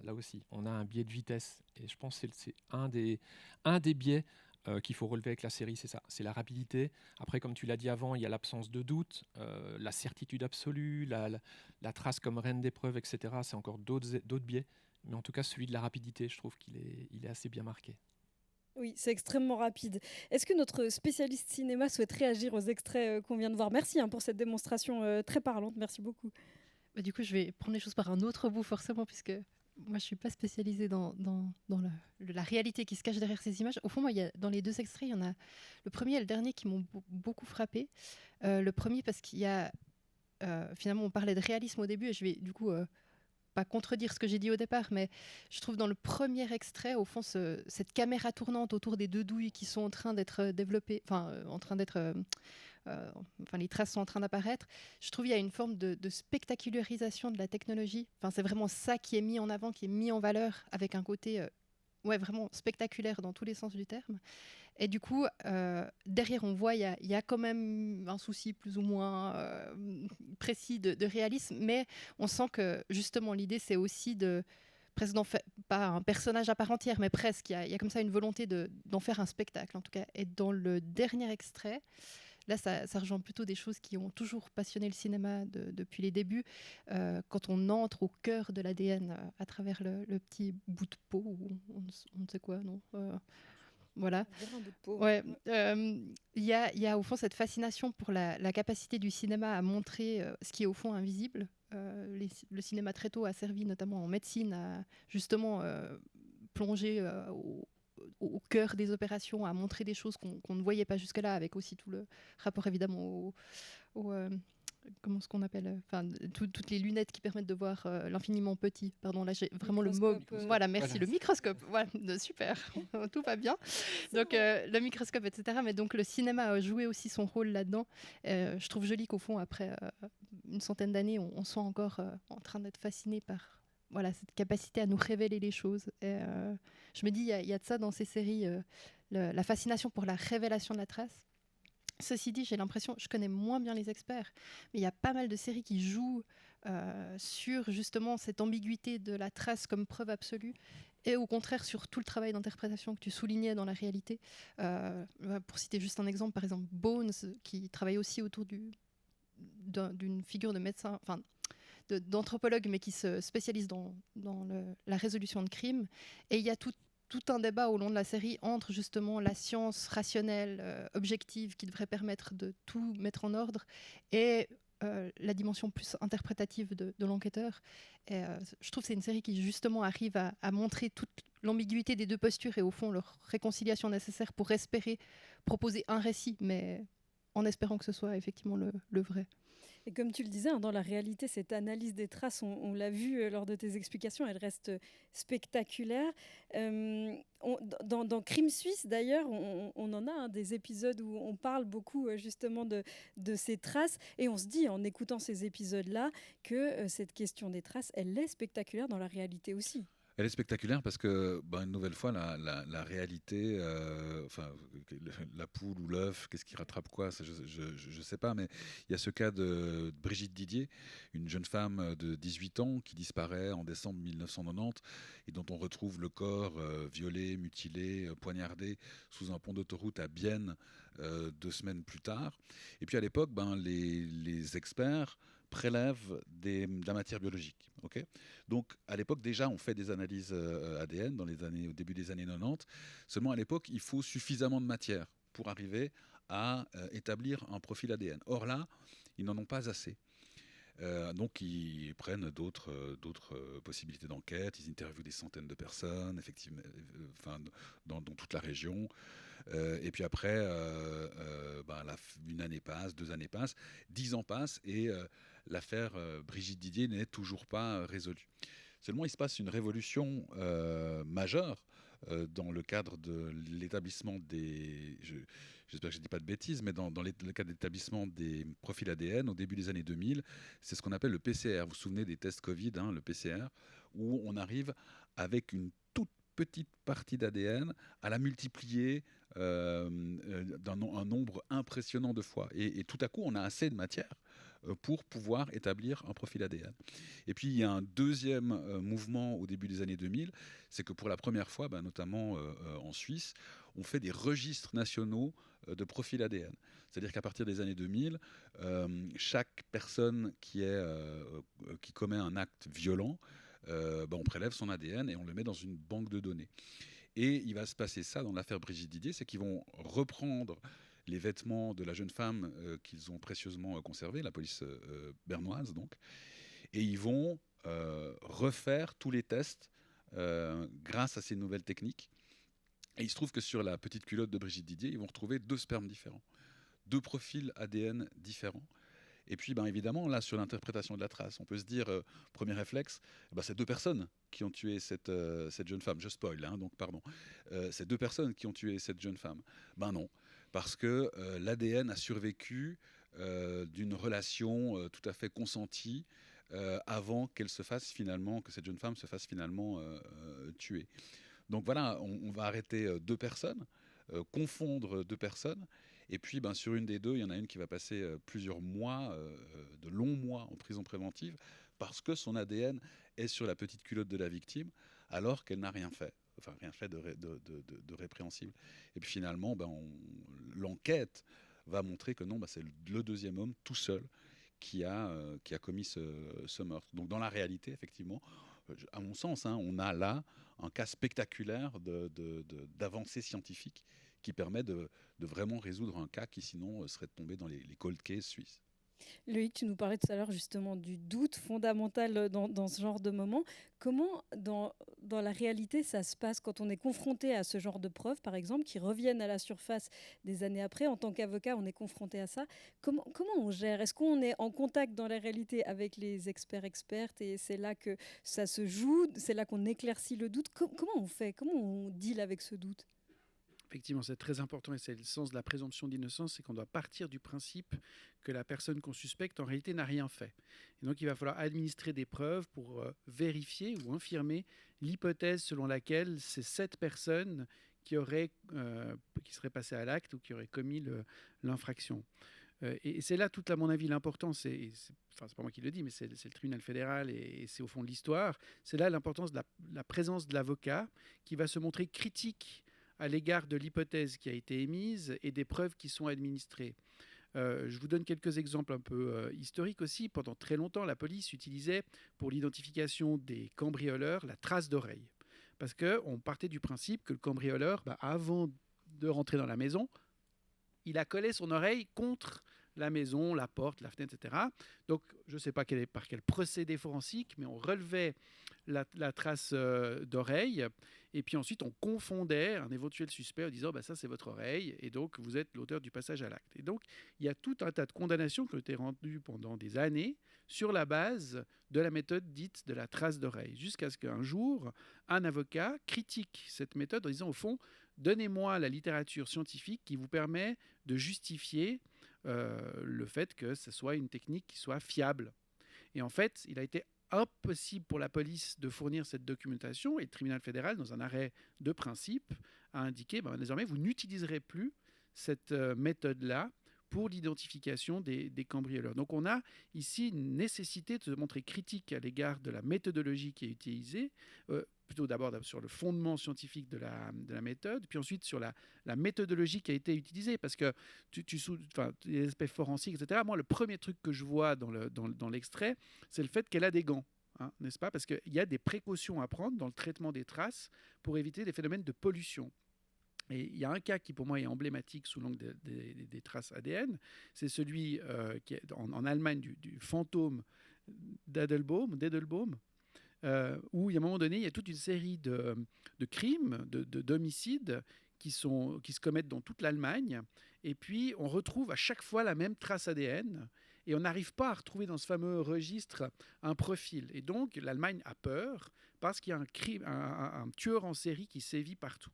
Là aussi, on a un biais de vitesse. Et je pense que c'est un des biais qu'il faut relever avec la série, c'est ça. C'est la rapidité. Après, comme tu l'as dit avant, il y a l'absence de doute, la certitude absolue, la trace comme reine d'épreuve, etc. C'est encore d'autres biais. Mais en tout cas, celui de la rapidité, je trouve qu'il est assez bien marqué. Oui, c'est extrêmement rapide. Est-ce que notre spécialiste cinéma souhaite réagir aux extraits qu'on vient de voir? Merci pour cette démonstration très parlante. Merci beaucoup. Du coup, je vais prendre les choses par un autre bout, forcément, puisque moi, je suis pas spécialisée dans la réalité qui se cache derrière ces images. Au fond, moi, dans les 2 extraits, il y en a le premier et le dernier qui m'ont beaucoup frappé. Le premier parce qu'il y a finalement, on parlait de réalisme au début et je vais du coup pas contredire ce que j'ai dit au départ, mais je trouve dans le premier extrait, au fond, cette caméra tournante autour des 2 douilles qui sont en train d'être développées, enfin, les traces sont en train d'apparaître. Je trouve qu'il y a une forme de spectacularisation de la technologie. Enfin, c'est vraiment ça qui est mis en avant, qui est mis en valeur avec un côté vraiment spectaculaire dans tous les sens du terme. Et du coup, derrière, on voit il y a quand même un souci plus ou moins précis de réalisme, mais on sent que justement l'idée, c'est aussi presque pas un personnage à part entière, mais presque. Il y a comme ça une volonté d'en faire un spectacle, en tout cas. Et dans le dernier extrait, là, ça rejoint plutôt des choses qui ont toujours passionné le cinéma depuis les débuts. Quand on entre au cœur de l'ADN à travers le petit bout de peau, ou on ne sait quoi, non voilà. Un bout de peau. Ouais. Il y a au fond cette fascination pour la capacité du cinéma à montrer ce qui est au fond invisible. Le cinéma très tôt a servi notamment en médecine à justement plonger au cœur des opérations, à montrer des choses qu'on ne voyait pas jusque-là, avec aussi tout le rapport évidemment comment ce qu'on appelle, toutes les lunettes qui permettent de voir l'infiniment petit. Pardon, là j'ai vraiment le mot. Voilà, merci. Voilà. Le microscope. Voilà, super, tout va bien. Donc le microscope, etc. Mais donc le cinéma a joué aussi son rôle là-dedans. Je trouve joli qu'au fond, après une centaine d'années, on soit encore en train d'être fasciné par cette capacité à nous révéler les choses. Et, je me dis, il y a de ça dans ces séries, la fascination pour la révélation de la trace. Ceci dit, j'ai l'impression, je connais moins bien les experts, mais il y a pas mal de séries qui jouent sur justement cette ambiguïté de la trace comme preuve absolue, et au contraire sur tout le travail d'interprétation que tu soulignais dans la réalité. Pour citer juste un exemple, par exemple Bones, qui travaille aussi autour d'une figure de médecin, enfin d'anthropologue, mais qui se spécialise dans la résolution de crimes. Et il y a tout un débat au long de la série entre justement la science rationnelle, objective, qui devrait permettre de tout mettre en ordre, et la dimension plus interprétative de l'enquêteur. Et, je trouve que c'est une série qui justement arrive à montrer toute l'ambiguïté des 2 postures et au fond leur réconciliation nécessaire pour espérer proposer un récit, mais en espérant que ce soit effectivement le vrai. Et comme tu le disais, dans la réalité, cette analyse des traces, on l'a vu lors de tes explications, elle reste spectaculaire. Dans Crime Suisse, d'ailleurs, on en a des épisodes où on parle beaucoup justement de ces traces. Et on se dit, en écoutant ces épisodes-là, que cette question des traces, elle est spectaculaire dans la réalité aussi. Elle est spectaculaire parce que, une nouvelle fois, la réalité, la poule ou l'œuf, qu'est-ce qui rattrape quoi, ça, je ne sais pas, mais il y a ce cas de Brigitte Didier, une jeune femme de 18 ans qui disparaît en décembre 1990 et dont on retrouve le corps violé, mutilé, poignardé sous un pont d'autoroute à Bienne 2 semaines plus tard. Et puis à l'époque, les experts prélèvent de la matière biologique. Okay, donc à l'époque déjà on fait des analyses ADN au début des années 90. Seulement à l'époque il faut suffisamment de matière pour arriver à établir un profil ADN. Or là ils n'en ont pas assez. Donc ils prennent d'autres possibilités d'enquête. Ils interviewent des centaines de personnes, effectivement, dans toute la région. Et puis après, une année passe, 2 années passent, 10 ans passent et l'affaire Brigitte Didier n'est toujours pas résolue. Seulement, il se passe une révolution majeure dans le cadre de l'établissement des... J'espère que je ne dis pas de bêtises, mais dans le cadre d'établissement des profils ADN au début des années 2000, c'est ce qu'on appelle le PCR. Vous vous souvenez des tests Covid, le PCR, où on arrive avec une toute petite partie d'ADN à la multiplier d'un un nombre impressionnant de fois. Et tout à coup, on a assez de matière pour pouvoir établir un profil ADN. Et puis, il y a un deuxième mouvement au début des années 2000, c'est que pour la première fois, notamment en Suisse, on fait des registres nationaux de profil ADN. C'est-à-dire qu'à partir des années 2000, chaque personne qui commet un acte violent, on prélève son ADN et on le met dans une banque de données. Et il va se passer ça dans l'affaire Brigitte Didier, c'est qu'ils vont reprendre les vêtements de la jeune femme qu'ils ont précieusement conservés, la police bernoise donc, et ils vont refaire tous les tests grâce à ces nouvelles techniques. Et il se trouve que sur la petite culotte de Brigitte Didier, ils vont retrouver 2 spermes différents, 2 profils ADN différents. Et puis, évidemment, là, sur l'interprétation de la trace, on peut se dire, premier réflexe, c'est 2 personnes qui ont tué cette jeune femme. Je spoil, donc pardon. C'est 2 personnes qui ont tué cette jeune femme. Non, parce que l'ADN a survécu d'une relation tout à fait consentie avant qu'elle se fasse finalement, que cette jeune femme se fasse finalement tuer. Donc voilà, on va arrêter 2 personnes, confondre 2 personnes. Et puis, sur une des 2, il y en a une qui va passer plusieurs mois, de longs mois en prison préventive, parce que son ADN est sur la petite culotte de la victime, alors qu'elle n'a rien fait. Enfin, rien fait de répréhensible. Et puis finalement, l'enquête va montrer que non, c'est le 2e homme tout seul qui a commis ce meurtre. Donc dans la réalité, effectivement, à mon sens, on a là un cas spectaculaire d'avancée scientifique qui permet de vraiment résoudre un cas qui sinon serait tombé dans les cold cases suisses. Loïc, tu nous parlais tout à l'heure justement du doute fondamental dans ce genre de moment. Comment, dans la réalité, ça se passe quand on est confronté à ce genre de preuves, par exemple, qui reviennent à la surface des années après? En tant qu'avocat, on est confronté à ça. Comment on gère? Est-ce qu'on est en contact dans la réalité avec les expertes et c'est là que ça se joue? C'est là qu'on éclaircit le doute? Comment on fait? Comment on deal avec ce doute? Effectivement, c'est très important et c'est le sens de la présomption d'innocence, c'est qu'on doit partir du principe que la personne qu'on suspecte en réalité n'a rien fait. Et donc il va falloir administrer des preuves pour vérifier ou infirmer l'hypothèse selon laquelle c'est cette personne qui serait passée à l'acte ou qui aurait commis l'infraction. Et c'est là toute, à mon avis, l'importance, c'est pas moi qui le dis, mais c'est le tribunal fédéral et c'est au fond de l'histoire, c'est là l'importance de la présence de l'avocat qui va se montrer critique à l'égard de l'hypothèse qui a été émise et des preuves qui sont administrées. Je vous donne quelques exemples un peu historiques aussi. Pendant très longtemps, la police utilisait pour l'identification des cambrioleurs la trace d'oreille. Parce qu'on partait du principe que le cambrioleur, avant de rentrer dans la maison, il a collé son oreille contre la maison, la porte, la fenêtre, etc. Donc, je ne sais pas par quel procédé forensique, mais on relevait la trace d'oreille, et puis ensuite on confondait un éventuel suspect en disant ça c'est votre oreille, et donc vous êtes l'auteur du passage à l'acte. Et donc il y a tout un tas de condamnations qui ont été rendues pendant des années sur la base de la méthode dite de la trace d'oreille, jusqu'à ce qu'un jour un avocat critique cette méthode en disant au fond, donnez-moi la littérature scientifique qui vous permet de justifier le fait que ce soit une technique qui soit fiable. Et en fait, il a été impossible pour la police de fournir cette documentation, et le tribunal fédéral, dans un arrêt de principe, a indiqué désormais vous n'utiliserez plus cette méthode-là pour l'identification des cambrioleurs. Donc on a ici une nécessité de se montrer critique à l'égard de la méthodologie qui est utilisée, plutôt d'abord sur le fondement scientifique de la méthode, puis ensuite sur la méthodologie qui a été utilisée, parce que les aspects forensiques, etc. Moi, le premier truc que je vois dans l'extrait, c'est le fait qu'elle a des gants. N'est-ce pas? Parce qu'il y a des précautions à prendre dans le traitement des traces pour éviter des phénomènes de pollution. Et il y a un cas qui, pour moi, est emblématique sous l'angle des traces ADN. C'est celui qui est en Allemagne du fantôme d'Edelbaum, où, il y a un moment donné, il y a toute une série de crimes, d'homicides qui se commettent dans toute l'Allemagne. Et puis, on retrouve à chaque fois la même trace ADN. Et on n'arrive pas à retrouver dans ce fameux registre un profil. Et donc, l'Allemagne a peur parce qu'il y a un tueur en série qui sévit partout.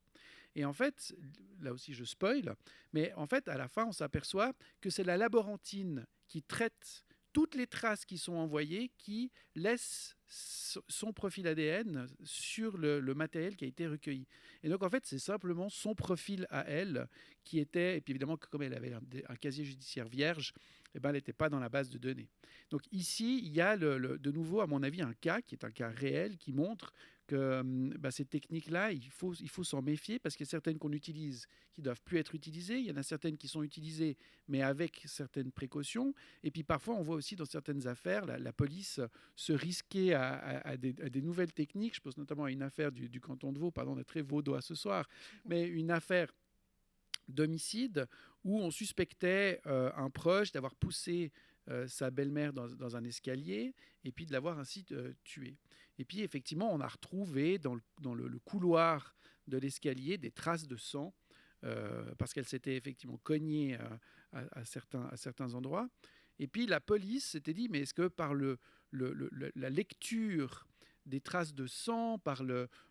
Et en fait, là aussi je spoil, mais en fait, à la fin, on s'aperçoit que c'est la laborantine qui traite toutes les traces qui sont envoyées, qui laisse son profil ADN sur le matériel qui a été recueilli. Et donc, en fait, c'est simplement son profil à elle qui était, et puis évidemment, comme elle avait un casier judiciaire vierge, elle n'était pas dans la base de données. Donc ici, il y a de nouveau, à mon avis, un cas qui est un cas réel qui montre que ces techniques-là, il faut s'en méfier parce qu'il y a certaines qu'on utilise qui ne doivent plus être utilisées. Il y en a certaines qui sont utilisées, mais avec certaines précautions. Et puis parfois, on voit aussi dans certaines affaires, la police se risquer à des nouvelles techniques. Je pense notamment à une affaire du canton de Vaud, pardon, on est très vaudois ce soir, mais une affaire d'homicide où on suspectait un proche d'avoir poussé sa belle-mère dans un escalier, et puis de l'avoir ainsi tuée. Et puis effectivement, on a retrouvé dans le couloir de l'escalier des traces de sang, parce qu'elle s'était effectivement cognée à certains endroits. Et puis la police s'était dit, mais est-ce que par la lecture des traces de sang, par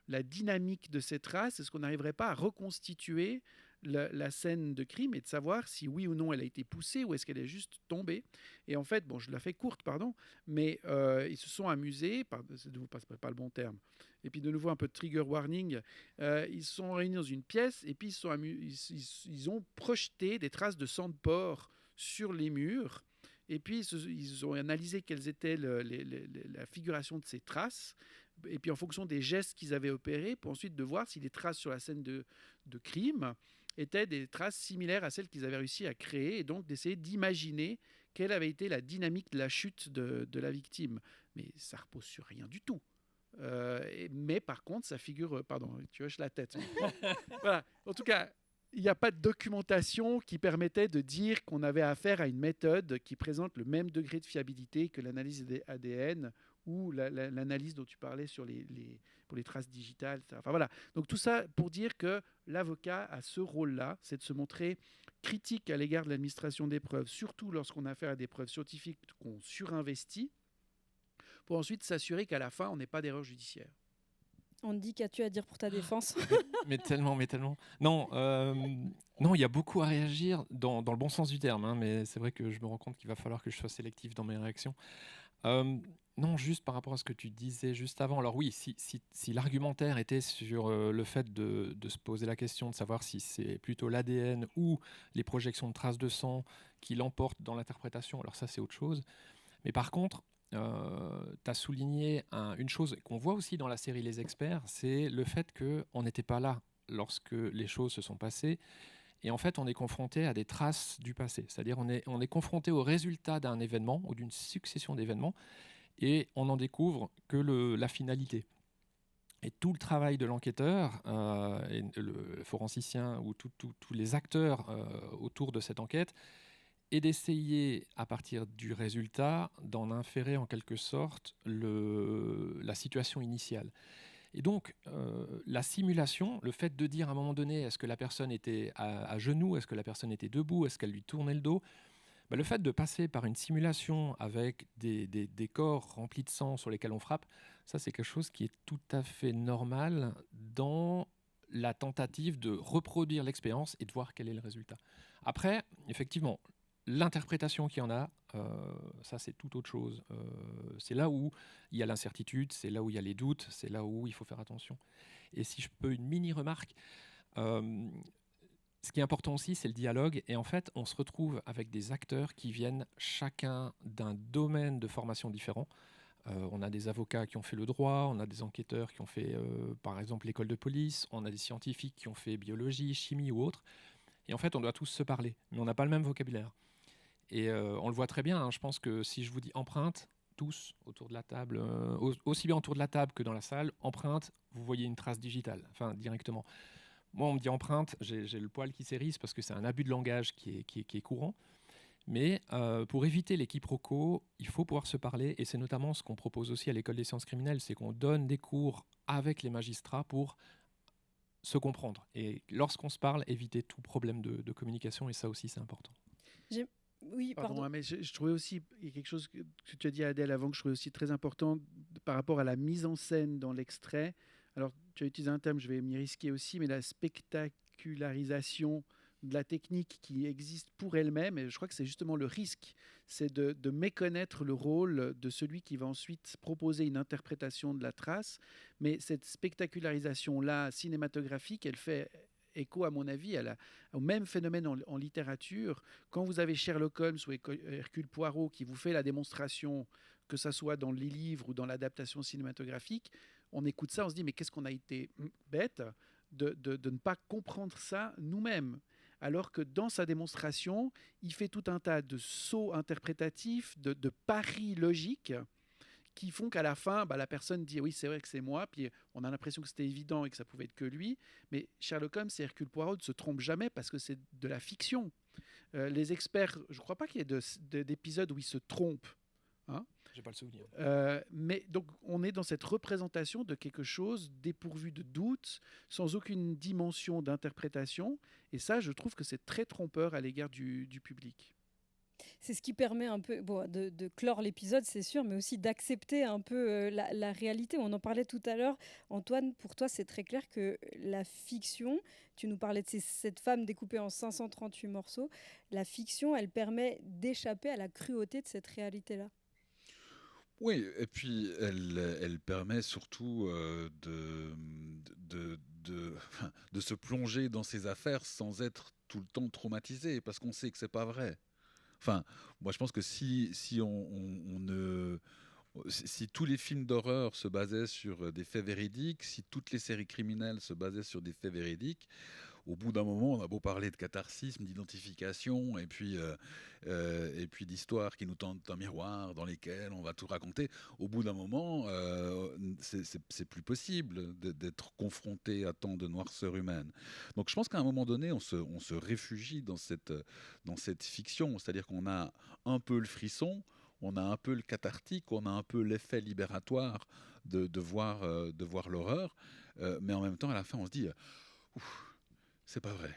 la dynamique de ces traces, est-ce qu'on n'arriverait pas à reconstituer la scène de crime et de savoir si oui ou non elle a été poussée ou est-ce qu'elle est juste tombée. Et en fait, bon, je la fais courte, pardon, mais ils se sont amusés, c'est de vous passerez pas le bon terme, et puis de nouveau un peu de trigger warning, ils se sont réunis dans une pièce et puis ils ont projeté des traces de sang de porc sur les murs. Et puis, ils ont analysé quelles étaient la figuration de ces traces, et puis en fonction des gestes qu'ils avaient opérés, pour ensuite de voir si les traces sur la scène de crime étaient des traces similaires à celles qu'ils avaient réussi à créer, et donc d'essayer d'imaginer quelle avait été la dynamique de la chute de la victime. Mais ça ne repose sur rien du tout. Mais par contre, ça figure... Pardon, tu hoches la tête. Voilà. En tout cas... Il n'y a pas de documentation qui permettait de dire qu'on avait affaire à une méthode qui présente le même degré de fiabilité que l'analyse ADN ou l'analyse dont tu parlais pour les traces digitales, etc. Enfin, voilà. Donc tout ça pour dire que l'avocat a ce rôle-là, c'est de se montrer critique à l'égard de l'administration des preuves, surtout lorsqu'on a affaire à des preuves scientifiques qu'on surinvestit, pour ensuite s'assurer qu'à la fin, on n'ait pas d'erreur judiciaire. Andy, qu'as-tu à dire pour ta défense? mais tellement. Non, il y a beaucoup à réagir dans le bon sens du terme, hein, mais c'est vrai que je me rends compte qu'il va falloir que je sois sélectif dans mes réactions. Non, juste par rapport à ce que tu disais juste avant. Alors oui, si l'argumentaire était sur le fait de se poser la question de savoir si c'est plutôt l'ADN ou les projections de traces de sang qui l'emportent dans l'interprétation, alors ça c'est autre chose. Mais par contre, tu as souligné une chose qu'on voit aussi dans la série Les Experts, c'est le fait qu'on n'était pas là lorsque les choses se sont passées. Et en fait, on est confronté à des traces du passé. C'est-à-dire on est confronté au résultat d'un événement ou d'une succession d'événements et on n'en découvre que la finalité. Et tout le travail de l'enquêteur, et le forensicien ou tous les acteurs autour de cette enquête, et d'essayer, à partir du résultat, d'en inférer en quelque sorte la situation initiale. Et donc, la simulation, le fait de dire à un moment donné, est-ce que la personne était à genoux, est-ce que la personne était debout, est-ce qu'elle lui tournait le dos, le fait de passer par une simulation avec des corps remplis de sang sur lesquels on frappe, ça c'est quelque chose qui est tout à fait normal dans la tentative de reproduire l'expérience et de voir quel est le résultat. Après, effectivement, l'interprétation qu'il y en a, ça c'est tout autre chose. C'est là où il y a l'incertitude, c'est là où il y a les doutes, c'est là où il faut faire attention. Et si je peux une mini-remarque, ce qui est important aussi, c'est le dialogue. Et en fait, on se retrouve avec des acteurs qui viennent chacun d'un domaine de formation différent. On a des avocats qui ont fait le droit, on a des enquêteurs qui ont fait, par exemple, l'école de police, on a des scientifiques qui ont fait biologie, chimie ou autre. Et en fait, on doit tous se parler, mais on n'a pas le même vocabulaire. Et on le voit très bien, hein. Je pense que si je vous dis empreinte, tous autour de la table, aussi bien autour de la table que dans la salle, empreinte, vous voyez une trace digitale, enfin directement. Moi, on me dit empreinte, j'ai le poil qui s'érisse parce que c'est un abus de langage qui est courant. Mais pour éviter les quiproquos, il faut pouvoir se parler. Et c'est notamment ce qu'on propose aussi à l'École des sciences criminelles, c'est qu'on donne des cours avec les magistrats pour se comprendre. Et lorsqu'on se parle, éviter tout problème de communication. Et ça aussi, c'est important. Oui, pardon. Mais je trouvais aussi, il y a quelque chose que tu as dit, Adèle, avant, que je trouvais aussi très important par rapport à la mise en scène dans l'extrait. Alors, tu as utilisé un terme, je vais m'y risquer aussi, mais la spectacularisation de la technique qui existe pour elle-même, et je crois que c'est justement le risque, c'est de méconnaître le rôle de celui qui va ensuite proposer une interprétation de la trace. Mais cette spectacularisation-là, cinématographique, elle fait écho, à mon avis, au même phénomène en littérature. Quand vous avez Sherlock Holmes ou Hercule Poirot qui vous fait la démonstration, que ça soit dans les livres ou dans l'adaptation cinématographique, on écoute ça, on se dit mais qu'est-ce qu'on a été bête de ne pas comprendre ça nous-mêmes. Alors que dans sa démonstration, il fait tout un tas de sauts interprétatifs, de paris logiques qui font qu'à la fin, la personne dit oui, c'est vrai que c'est moi, puis on a l'impression que c'était évident et que ça pouvait être que lui. Mais Sherlock Holmes et Hercule Poirot ne se trompent jamais parce que c'est de la fiction. Les experts, je ne crois pas qu'il y ait d'épisodes où ils se trompent. Hein. J'ai pas le souvenir. Mais donc, on est dans cette représentation de quelque chose dépourvu de doute, sans aucune dimension d'interprétation. Et ça, je trouve que c'est très trompeur à l'égard du public. C'est ce qui permet un peu de clore l'épisode, c'est sûr, mais aussi d'accepter un peu la réalité. On en parlait tout à l'heure. Antoine, pour toi, c'est très clair que la fiction, tu nous parlais de cette femme découpée en 538 morceaux, la fiction, elle permet d'échapper à la cruauté de cette réalité-là. Oui, et puis elle permet surtout de se plonger dans ses affaires sans être tout le temps traumatisé, parce qu'on sait que c'est pas vrai. Enfin, moi je pense que si tous les films d'horreur se basaient sur des faits véridiques, si toutes les séries criminelles se basaient sur des faits véridiques, au bout d'un moment, on a beau parler de catharsisme, d'identification, et puis d'histoires qui nous tendent un miroir dans lesquelles on va tout raconter. Au bout d'un moment, c'est plus possible d'être confronté à tant de noirceur humaine. Donc je pense qu'à un moment donné, on se réfugie dans cette fiction, c'est-à-dire qu'on a un peu le frisson, on a un peu le cathartique, on a un peu l'effet libératoire de voir l'horreur, mais en même temps, à la fin, on se dit ouf, c'est pas vrai.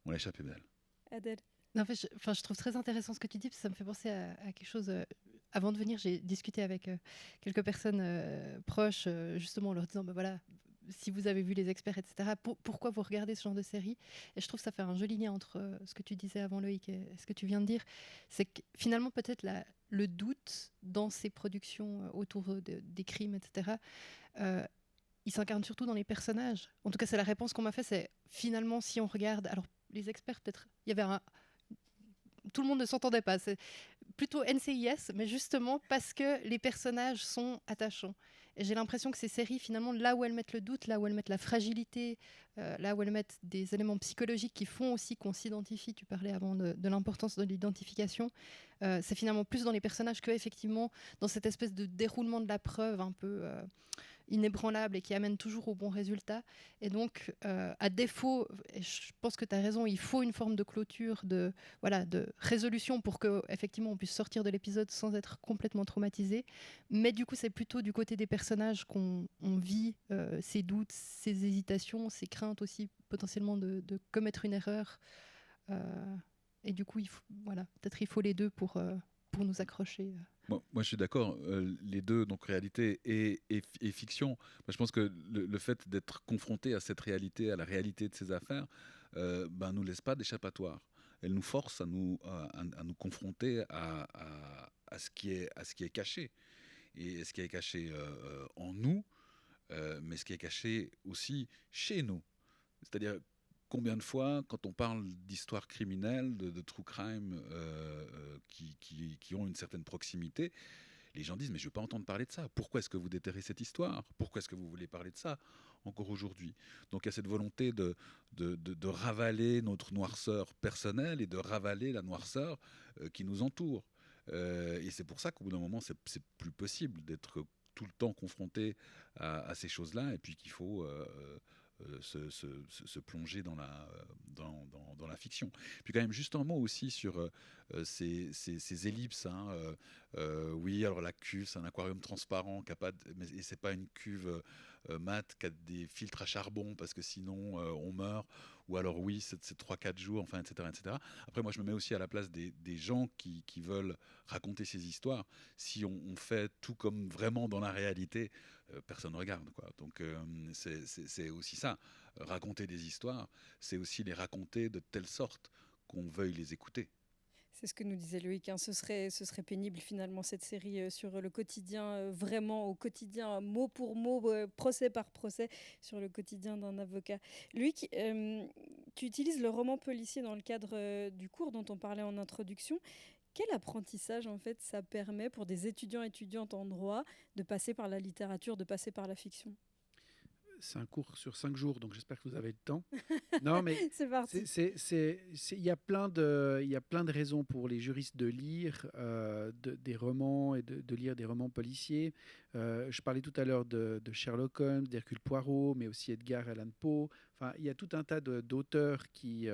On l'a échappé belle. Adèle. Non, en fait, je trouve très intéressant ce que tu dis, parce que ça me fait penser à quelque chose. Avant de venir, j'ai discuté avec quelques personnes proches, justement en leur disant, voilà, si vous avez vu les experts, etc., pourquoi vous regardez ce genre de série? Et je trouve que ça fait un joli lien entre ce que tu disais avant, Loïc, et ce que tu viens de dire. C'est que finalement, peut-être le doute dans ces productions autour des crimes, etc., il s'incarne surtout dans les personnages. En tout cas, c'est la réponse qu'on m'a fait, c'est finalement, si on regarde... Alors, les experts, peut-être, il y avait tout le monde ne s'entendait pas. C'est plutôt NCIS, mais justement parce que les personnages sont attachants. Et j'ai l'impression que ces séries, finalement, là où elles mettent le doute, là où elles mettent la fragilité, là où elles mettent des éléments psychologiques qui font aussi qu'on s'identifie, tu parlais avant de l'importance de l'identification, c'est finalement plus dans les personnages que, effectivement, dans cette espèce de déroulement de la preuve un peu... inébranlable et qui amène toujours au bon résultat. Et donc, à défaut, et je pense que tu as raison, il faut une forme de clôture, de résolution pour qu'effectivement on puisse sortir de l'épisode sans être complètement traumatisé. Mais du coup, c'est plutôt du côté des personnages qu'on vit ces doutes, ces hésitations, ces craintes aussi potentiellement de commettre une erreur. Et du coup, peut-être il faut les deux pour nous accrocher. Moi, je suis d'accord. Les deux, donc réalité et fiction. Moi, je pense que le fait d'être confronté à cette réalité, à la réalité de ces affaires, nous laisse pas d'échappatoire. Elle nous force à nous confronter à ce qui est caché. Et ce qui est caché en nous, mais ce qui est caché aussi chez nous. C'est-à-dire, combien de fois, quand on parle d'histoires criminelles, de true crime qui ont une certaine proximité, les gens disent « mais je ne veux pas entendre parler de ça. Pourquoi est-ce que vous déterrez cette histoire? Pourquoi est-ce que vous voulez parler de ça encore aujourd'hui ?» Donc il y a cette volonté de ravaler notre noirceur personnelle et de ravaler la noirceur qui nous entoure. Et c'est pour ça qu'au bout d'un moment, c'est plus possible d'être tout le temps confronté à ces choses-là, et puis qu'il faut... se plonger dans la fiction. Puis quand même juste un mot aussi sur ces ellipses. Oui, alors la cuve, c'est un aquarium transparent, et c'est pas une cuve mate qui a des filtres à charbon parce que sinon on meurt. Ou alors oui, c'est 3-4 jours, enfin, etc., etc. Après, moi, je me mets aussi à la place des gens qui veulent raconter ces histoires. Si on fait tout comme vraiment dans la réalité, personne ne regarde, quoi. Donc, c'est aussi ça. Raconter des histoires, c'est aussi les raconter de telle sorte qu'on veuille les écouter. C'est ce que nous disait Loïc, ce serait pénible finalement cette série sur le quotidien, vraiment au quotidien, mot pour mot, procès par procès, sur le quotidien d'un avocat. Loïc, tu utilises le roman policier dans le cadre du cours dont on parlait en introduction. Quel apprentissage en fait ça permet pour des étudiantes en droit de passer par la littérature, de passer par la fiction? C'est un cours sur 5 jours, donc j'espère que vous avez le temps. Non, mais c'est parti. Il y a plein de raisons pour les juristes de lire des romans et de lire des romans policiers. Je parlais tout à l'heure de Sherlock Holmes, d'Hercule Poirot, mais aussi Edgar Allan Poe. Enfin, il y a tout un tas d'auteurs qui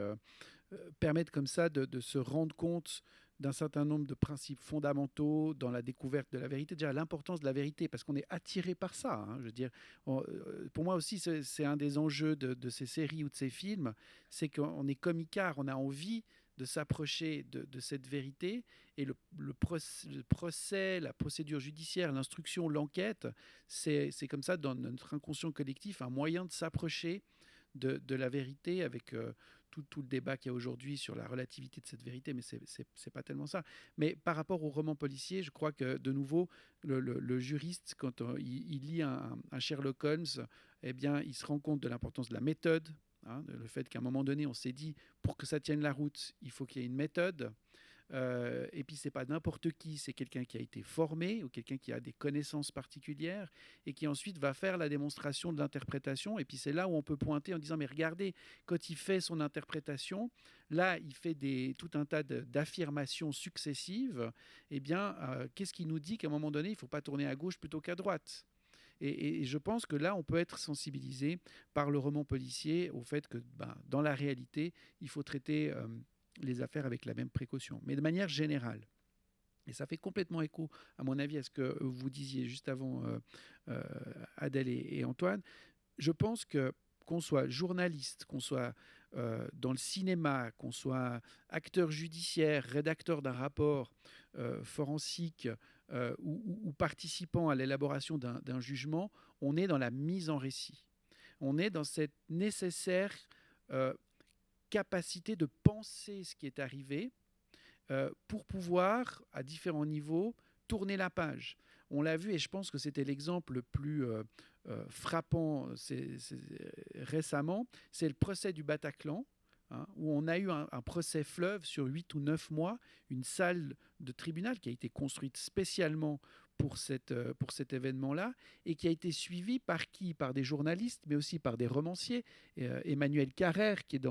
permettent comme ça de se rendre compte d'un certain nombre de principes fondamentaux dans la découverte de la vérité. Déjà, l'importance de la vérité, parce qu'on est attiré par ça. Hein, je veux dire, pour moi aussi, c'est un des enjeux de ces séries ou de ces films, c'est qu'on est comme Icare, on a envie de s'approcher de cette vérité, et le procès, la procédure judiciaire, l'instruction, l'enquête, c'est comme ça dans notre inconscient collectif un moyen de s'approcher de la vérité avec tout le débat qu'il y a aujourd'hui sur la relativité de cette vérité, mais c'est pas tellement ça. Mais par rapport au roman policier, je crois que de nouveau, le juriste, quand il lit un Sherlock Holmes, eh bien, il se rend compte de l'importance de la méthode, hein, le fait qu'à un moment donné, on s'est dit, pour que ça tienne la route, il faut qu'il y ait une méthode. Et puis c'est pas n'importe qui, c'est quelqu'un qui a été formé ou quelqu'un qui a des connaissances particulières et qui ensuite va faire la démonstration de l'interprétation. Et puis c'est là où on peut pointer en disant mais regardez, quand il fait son interprétation, là il fait tout un tas d'affirmations successives. Eh bien, qu'est-ce qui nous dit qu'à un moment donné, il ne faut pas tourner à gauche plutôt qu'à droite? Et je pense que là, on peut être sensibilisé par le roman policier au fait que dans la réalité, il faut traiter les affaires avec la même précaution, mais de manière générale. Et ça fait complètement écho, à mon avis, à ce que vous disiez juste avant, Adèle et Antoine. Je pense que qu'on soit journaliste, qu'on soit dans le cinéma, qu'on soit acteur judiciaire, rédacteur d'un rapport forensique ou participant à l'élaboration d'un jugement, on est dans la mise en récit. On est dans cette nécessaire capacité de penser ce qui est arrivé pour pouvoir, à différents niveaux, tourner la page. On l'a vu, et je pense que c'était l'exemple le plus frappant récemment, c'est le procès du Bataclan, hein, où on a eu un procès fleuve sur 8 ou 9 mois, une salle de tribunal qui a été construite spécialement pour cet événement-là, et qui a été suivi par qui? Par des journalistes, mais aussi par des romanciers. Emmanuel Carrère, qui est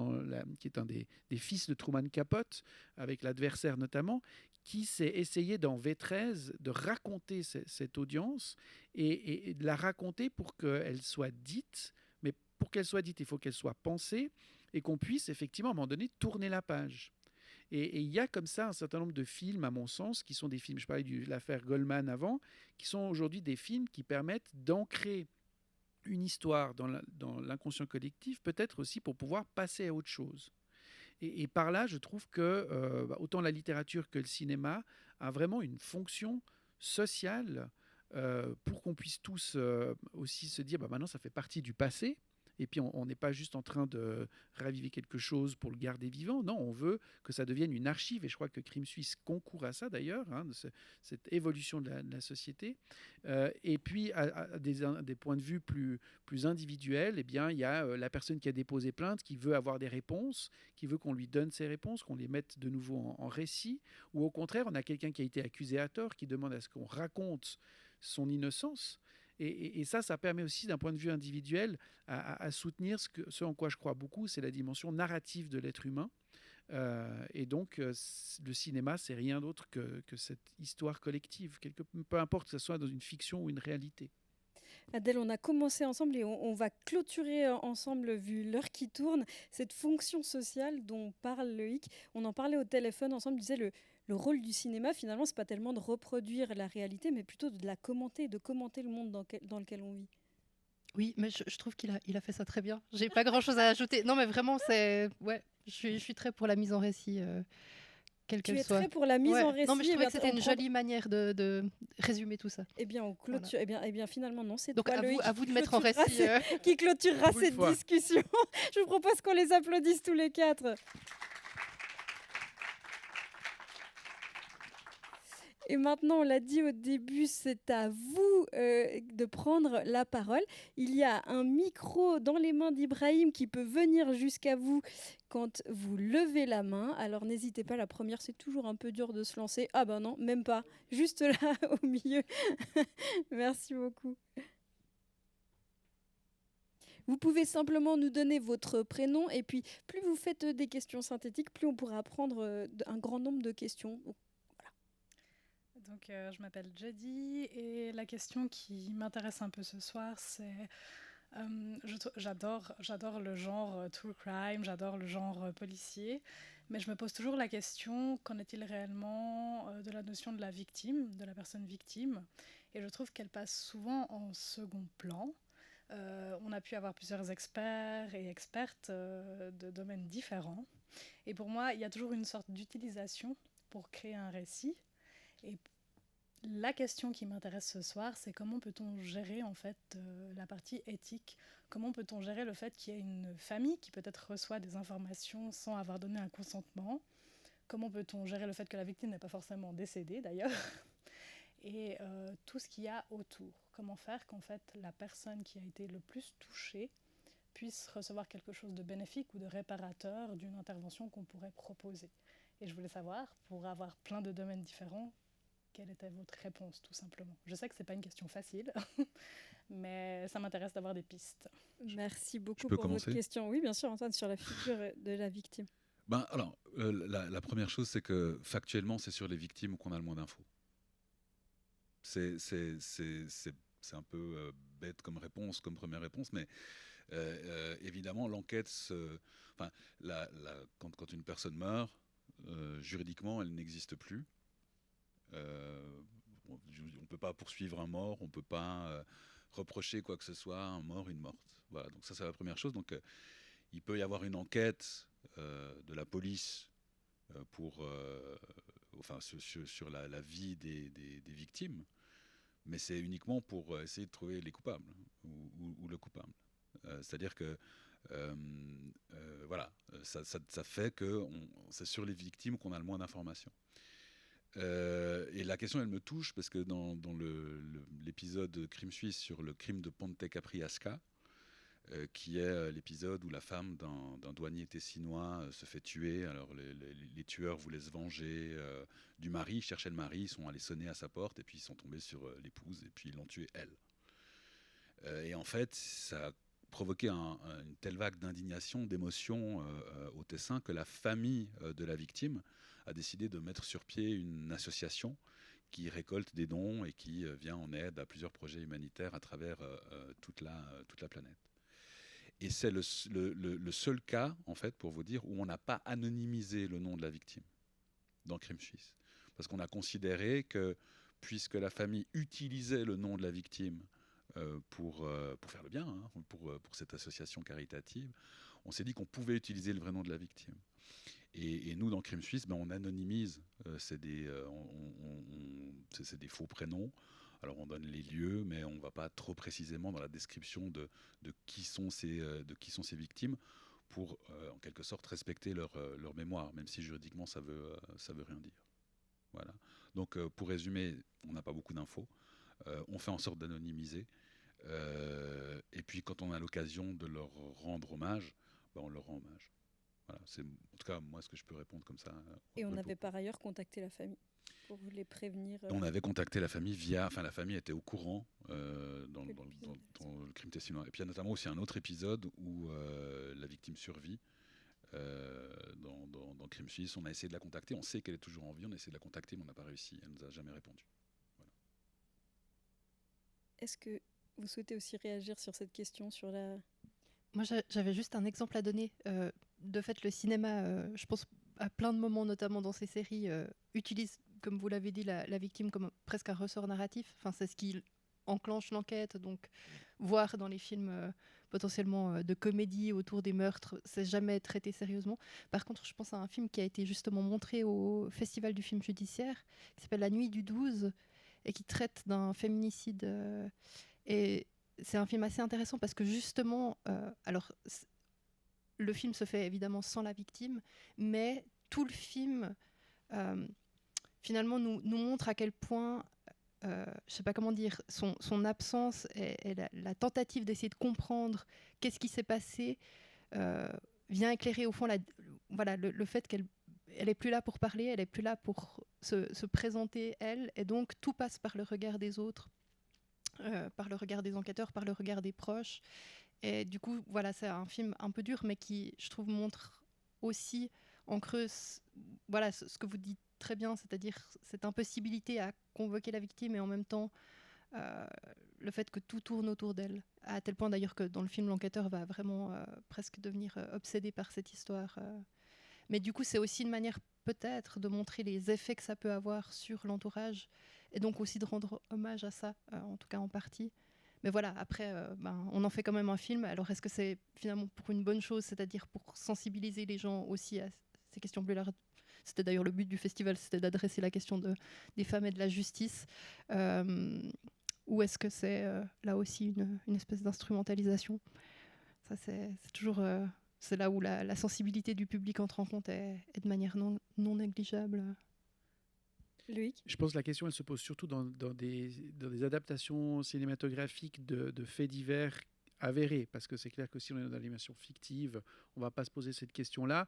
un des fils de Truman Capote, avec l'adversaire notamment, qui s'est essayé dans V13 de raconter cette audience et de la raconter pour qu'elle soit dite. Mais pour qu'elle soit dite, il faut qu'elle soit pensée et qu'on puisse effectivement, à un moment donné, tourner la page. Et il y a comme ça un certain nombre de films, à mon sens, qui sont des films, je parlais de l'affaire Goldman avant, qui sont aujourd'hui des films qui permettent d'ancrer une histoire dans l'inconscient collectif, peut-être aussi pour pouvoir passer à autre chose. Et par là, je trouve que autant la littérature que le cinéma a vraiment une fonction sociale pour qu'on puisse tous aussi se dire maintenant ça fait partie du passé. Et puis on n'est pas juste en train de raviver quelque chose pour le garder vivant. Non, on veut que ça devienne une archive. Et je crois que Crime Suisse concourt à ça d'ailleurs, hein, cette évolution de la société. Et puis à des points de vue plus individuels, eh bien, il y a la personne qui a déposé plainte, qui veut avoir des réponses, qui veut qu'on lui donne ces réponses, qu'on les mette de nouveau en récit. Ou au contraire, on a quelqu'un qui a été accusé à tort, qui demande à ce qu'on raconte son innocence. Et ça permet aussi, d'un point de vue individuel, à soutenir ce en quoi je crois beaucoup, c'est la dimension narrative de l'être humain. Et donc, le cinéma, c'est rien d'autre que cette histoire collective, peu importe que ce soit dans une fiction ou une réalité. Adèle, on a commencé ensemble et on va clôturer ensemble, vu l'heure qui tourne, cette fonction sociale dont parle Loïc. On en parlait au téléphone ensemble, disait le rôle du cinéma, finalement, c'est pas tellement de reproduire la réalité, mais plutôt de la commenter, de commenter le monde dans lequel on vit. Oui, mais je trouve qu'il a fait ça très bien. J'ai pas grand-chose à ajouter. Non, mais vraiment, je suis très pour la mise en récit, quelle qu'elle soit. Tu es très pour la mise en récit. Non, mais je trouvais que c'était une jolie manière de résumer tout ça. Eh bien, on clôture. Voilà. Eh bien, finalement, non, c'est donc toi, à vous de mettre en récit. Qui clôturera cette discussion. Je vous propose qu'on les applaudisse tous les quatre. Et maintenant, on l'a dit au début, c'est à vous de prendre la parole. Il y a un micro dans les mains d'Ibrahim qui peut venir jusqu'à vous quand vous levez la main. Alors n'hésitez pas, la première, c'est toujours un peu dur de se lancer. Ah ben non, même pas. Juste là, au milieu. Merci beaucoup. Vous pouvez simplement nous donner votre prénom et puis plus vous faites des questions synthétiques, plus on pourra apprendre un grand nombre de questions. Donc, je m'appelle Jaddy et la question qui m'intéresse un peu ce soir, c'est J'adore le genre true crime, j'adore le genre policier, mais je me pose toujours la question, qu'en est-il réellement de la notion de la victime, de la personne victime? Et je trouve qu'elle passe souvent en second plan. On a pu avoir plusieurs experts et expertes de domaines différents. Et pour moi, il y a toujours une sorte d'utilisation pour créer un récit. Et la question qui m'intéresse ce soir, c'est comment peut-on gérer en fait la partie éthique? Comment peut-on gérer le fait qu'il y ait une famille qui peut-être reçoit des informations sans avoir donné un consentement? Comment peut-on gérer le fait que la victime n'est pas forcément décédée d'ailleurs? Et tout ce qu'il y a autour. Comment faire qu'en fait la personne qui a été le plus touchée puisse recevoir quelque chose de bénéfique ou de réparateur d'une intervention qu'on pourrait proposer? Et je voulais savoir, pour avoir plein de domaines différents, quelle était votre réponse, tout simplement? Je sais que ce n'est pas une question facile, mais ça m'intéresse d'avoir des pistes. Merci beaucoup peux pour commencer votre question. Oui, bien sûr, Antoine, sur la figure de la victime. Alors, la première chose, c'est que factuellement, c'est sur les victimes qu'on a le moins d'infos. C'est un peu bête comme réponse, comme première réponse, mais évidemment, l'enquête, quand une personne meurt, juridiquement, elle n'existe plus. On ne peut pas poursuivre un mort, on ne peut pas reprocher quoi que ce soit à un mort, une morte. Voilà, donc ça c'est la première chose. Donc il peut y avoir une enquête de la police sur la vie des victimes, mais c'est uniquement pour essayer de trouver les coupables ou le coupable. C'est-à-dire que voilà, ça fait que c'est sur les victimes qu'on a le moins d'informations. Et la question, elle me touche parce que dans l'épisode Crime Suisse sur le crime de Ponte Capriasca, qui est l'épisode où la femme d'un douanier tessinois se fait tuer. Alors les tueurs voulaient se venger du mari, ils cherchaient le mari, ils sont allés sonner à sa porte et puis ils sont tombés sur l'épouse et puis ils l'ont tuée elle. Et en fait, ça a provoqué une telle vague d'indignation, d'émotion au Tessin que la famille de la victime a décidé de mettre sur pied une association qui récolte des dons et qui vient en aide à plusieurs projets humanitaires à travers toute la planète. Et c'est le seul cas, en fait, pour vous dire, où on n'a pas anonymisé le nom de la victime dans Crime Suisse. Parce qu'on a considéré que, puisque la famille utilisait le nom de la victime pour faire le bien, pour cette association caritative, on s'est dit qu'on pouvait utiliser le vrai nom de la victime. Et nous, dans Crime Suisse, on anonymise, c'est des faux prénoms. Alors on donne les lieux, mais on ne va pas trop précisément dans la description de qui sont ces victimes pour, en quelque sorte, respecter leur mémoire, même si juridiquement ça veut rien dire. Voilà. Donc pour résumer, on n'a pas beaucoup d'infos. On fait en sorte d'anonymiser. Et puis quand on a l'occasion de leur rendre hommage, on leur rend hommage. Voilà, c'est en tout cas moi ce que je peux répondre comme ça. Et on avait par ailleurs contacté la famille pour les prévenir. On avait contacté la famille la famille était au courant dans le crime tessinois. Et puis il y a notamment aussi un autre épisode où la victime survit dans Crime Suisse. On a essayé de la contacter, on sait qu'elle est toujours en vie, on a essayé de la contacter, mais on n'a pas réussi. Elle nous a jamais répondu. Voilà. Est-ce que vous souhaitez aussi réagir sur cette question sur la... Moi, j'avais juste un exemple à donner. De fait, le cinéma, je pense à plein de moments, notamment dans ces séries, utilise, comme vous l'avez dit, la victime comme presque un ressort narratif. Enfin, c'est ce qui enclenche l'enquête. Donc, voir dans les films potentiellement de comédie autour des meurtres, c'est jamais traité sérieusement. Par contre, je pense à un film qui a été justement montré au Festival du film judiciaire, qui s'appelle La Nuit du 12, et qui traite d'un féminicide. Et c'est un film assez intéressant parce que justement, le film se fait évidemment sans la victime, mais tout le film finalement nous montre à quel point, je ne sais pas comment dire, son absence et la tentative d'essayer de comprendre qu'est-ce qui s'est passé vient éclairer au fond le fait qu'elle n'est plus là pour parler, elle n'est plus là pour se présenter elle, et donc tout passe par le regard des autres. Par le regard des enquêteurs, par le regard des proches. Et du coup, voilà, c'est un film un peu dur, mais qui, je trouve, montre aussi en creux ce que vous dites très bien, c'est-à-dire cette impossibilité à convoquer la victime et en même temps le fait que tout tourne autour d'elle, à tel point d'ailleurs que dans le film, l'enquêteur va vraiment presque devenir obsédé par cette histoire. Mais du coup, c'est aussi une manière peut-être de montrer les effets que ça peut avoir sur l'entourage, et donc aussi de rendre hommage à ça, en tout cas en partie. Mais voilà, après, on en fait quand même un film. Alors, est-ce que c'est finalement pour une bonne chose, c'est-à-dire pour sensibiliser les gens aussi à ces questions plus larges? C'était d'ailleurs le but du festival, c'était d'adresser la question des femmes et de la justice. Ou est-ce que c'est là aussi une espèce d'instrumentalisation? Ça, c'est toujours... c'est là où la sensibilité du public entre en compte est de manière non négligeable. Loïc ? Je pense que la question, elle se pose surtout dans des adaptations cinématographiques de faits divers avérés, parce que c'est clair que si on est dans une animation fictive, on ne va pas se poser cette question-là.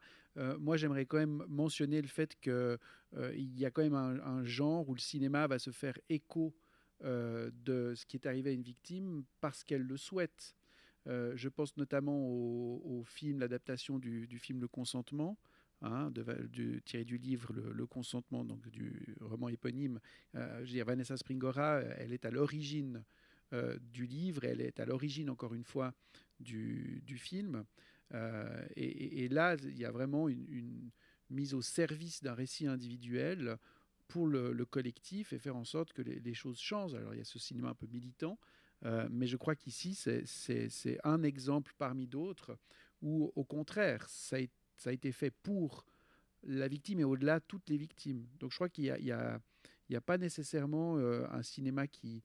Moi, j'aimerais quand même mentionner le fait qu'il y a quand même un genre où le cinéma va se faire écho de ce qui est arrivé à une victime parce qu'elle le souhaite. Je pense notamment au film, l'adaptation du film Le Consentement, tiré du livre le Consentement, donc du roman éponyme. Je veux dire, Vanessa Springora, elle est à l'origine du livre, elle est à l'origine, encore une fois, du film. Et là, il y a vraiment une mise au service d'un récit individuel pour le collectif et faire en sorte que les choses changent. Alors, il y a ce cinéma un peu militant, mais je crois qu'ici, c'est un exemple parmi d'autres où, au contraire, ça a été fait pour la victime et au-delà, toutes les victimes. Donc je crois qu'il n'y a pas nécessairement un cinéma qui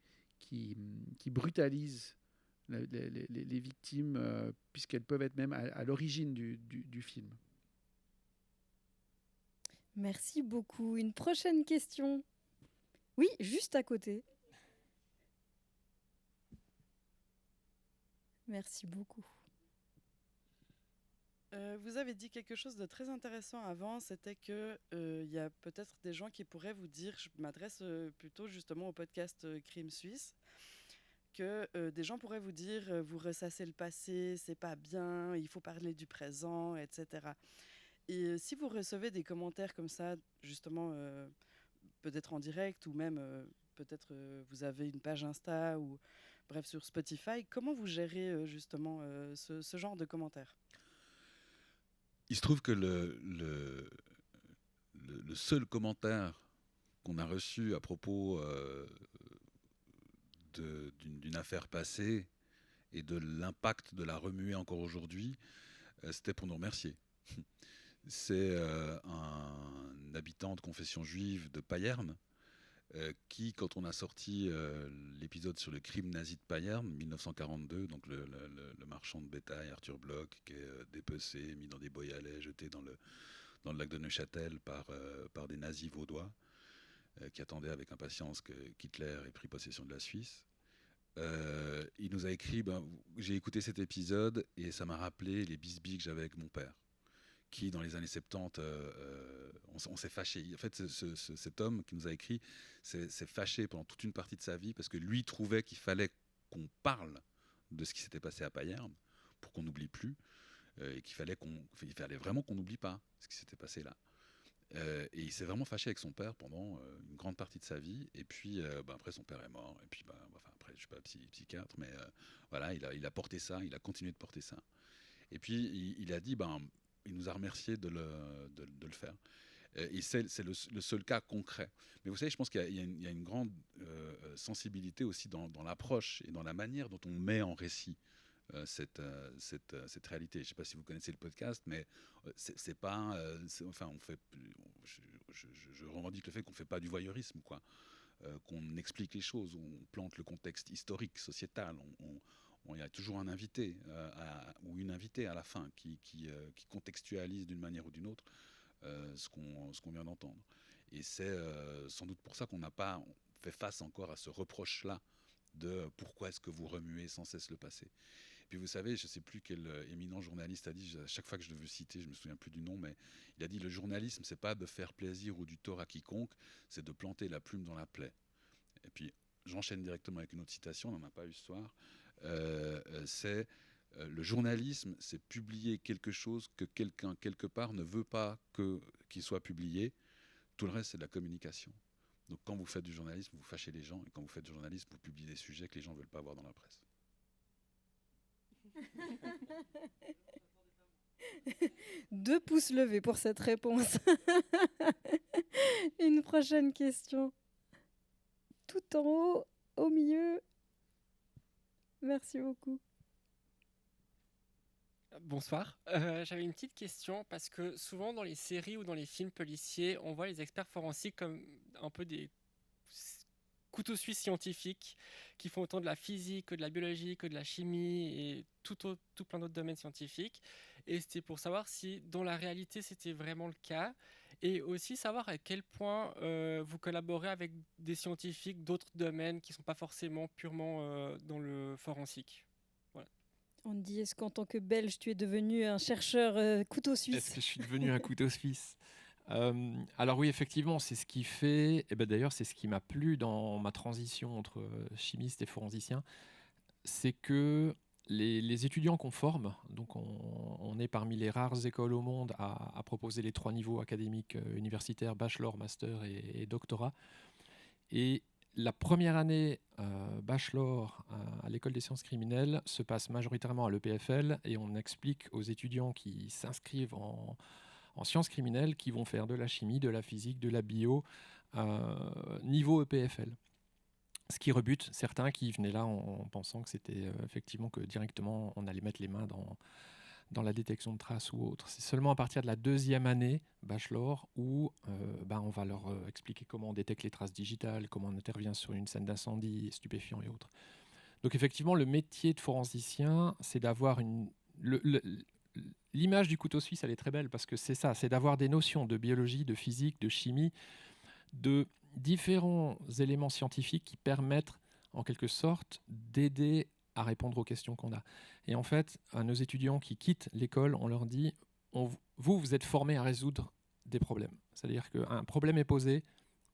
brutalise les victimes, puisqu'elles peuvent être même à l'origine du film. Merci beaucoup. Une prochaine question. Oui, juste à côté. Merci beaucoup. Vous avez dit quelque chose de très intéressant avant, c'était que y a peut-être des gens qui pourraient vous dire, je m'adresse plutôt justement au podcast Crime Suisse, que des gens pourraient vous dire, vous ressassez le passé, c'est pas bien, il faut parler du présent, etc. Et si vous recevez des commentaires comme ça, justement, peut-être en direct ou même peut-être vous avez une page Insta ou bref sur Spotify, comment vous gérez justement ce genre de commentaires ? Il se trouve que le seul commentaire qu'on a reçu à propos d'une affaire passée et de l'impact de la remuer encore aujourd'hui, c'était pour nous remercier. C'est un habitant de confession juive de Payerne qui, quand on a sorti l'épisode sur le crime nazi de Payerne, 1942, donc le marchand de bétail Arthur Bloch, qui est dépecé, mis dans des boyalets, jeté dans le lac de Neuchâtel par des nazis vaudois, qui attendaient avec impatience qu'Hitler ait pris possession de la Suisse. Il nous a écrit, j'ai écouté cet épisode et ça m'a rappelé les bisbis que j'avais avec mon père, qui dans les années 70, on s'est fâché. En fait, cet homme qui nous a écrit s'est fâché pendant toute une partie de sa vie parce que lui trouvait qu'il fallait qu'on parle de ce qui s'était passé à Payerne pour qu'on n'oublie plus et qu'il fallait vraiment qu'on n'oublie pas ce qui s'était passé là. Et il s'est vraiment fâché avec son père pendant une grande partie de sa vie. Et puis, après, son père est mort. Et puis, après, je suis pas psychiatre, mais voilà, il a porté ça, il a continué de porter ça. Et puis, il a dit, il nous a remercié de le faire. Et c'est le seul cas concret. Mais vous savez, je pense qu'il y a une grande sensibilité aussi dans l'approche et dans la manière dont on met en récit cette réalité. Je ne sais pas si vous connaissez le podcast, mais c'est pas... je revendique le fait qu'on ne fait pas du voyeurisme, quoi. Qu'on explique les choses, on plante le contexte historique, sociétal, il y a toujours un invité ou une invitée à la fin qui contextualise d'une manière ou d'une autre ce qu'on vient d'entendre. Et c'est sans doute pour ça qu'on n'a pas fait face encore à ce reproche-là de pourquoi est-ce que vous remuez sans cesse le passé. Puis vous savez, je ne sais plus quel éminent journaliste a dit, à chaque fois que je le veux citer, je ne me souviens plus du nom, mais il a dit le journalisme, c'est pas de faire plaisir ou du tort à quiconque, c'est de planter la plume dans la plaie. Et puis j'enchaîne directement avec une autre citation, on n'en a pas eu ce soir. Le journalisme, c'est publier quelque chose que quelqu'un, quelque part, ne veut pas qu'il soit publié. Tout le reste, c'est de la communication. Donc quand vous faites du journalisme, vous fâchez les gens, et quand vous faites du journalisme, vous publiez des sujets que les gens ne veulent pas voir dans la presse. 2 pouces levés pour cette réponse. Une prochaine question. Tout en haut, au milieu. Merci beaucoup. Bonsoir. J'avais une petite question parce que souvent dans les séries ou dans les films policiers, on voit les experts forensiques comme un peu des couteaux suisses scientifiques qui font autant de la physique que de la biologie, que de la chimie et tout plein d'autres domaines scientifiques. Et c'était pour savoir si dans la réalité c'était vraiment le cas et aussi savoir à quel point vous collaborez avec des scientifiques d'autres domaines qui ne sont pas forcément purement dans le forensique. Voilà. Andy, est-ce qu'en tant que Belge, tu es devenu un chercheur couteau suisse? Est-ce que je suis devenu un couteau suisse? Alors oui, effectivement, c'est ce qui fait, et ben d'ailleurs c'est ce qui m'a plu dans ma transition entre chimiste et forensicien, c'est que les étudiants qu'on forme, donc on est parmi les rares écoles au monde à proposer les 3 niveaux académiques universitaires, bachelor, master et doctorat. Et la première année bachelor à l'école des sciences criminelles se passe majoritairement à l'EPFL et on explique aux étudiants qui s'inscrivent en sciences criminelles qui vont faire de la chimie, de la physique, de la bio, niveau EPFL. Ce qui rebute certains qui venaient là en pensant que c'était effectivement que directement on allait mettre les mains dans la détection de traces ou autre. C'est seulement à partir de la 2e année bachelor où on va leur expliquer comment on détecte les traces digitales, comment on intervient sur une scène d'incendie, stupéfiants et autres. Donc effectivement, le métier de forensicien, c'est d'avoir l'image du couteau suisse, elle est très belle parce que c'est ça, c'est d'avoir des notions de biologie, de physique, de chimie, de différents éléments scientifiques qui permettent en quelque sorte d'aider à répondre aux questions qu'on a. Et en fait, à nos étudiants qui quittent l'école, on leur dit vous êtes formés à résoudre des problèmes. C'est-à-dire qu'un problème est posé,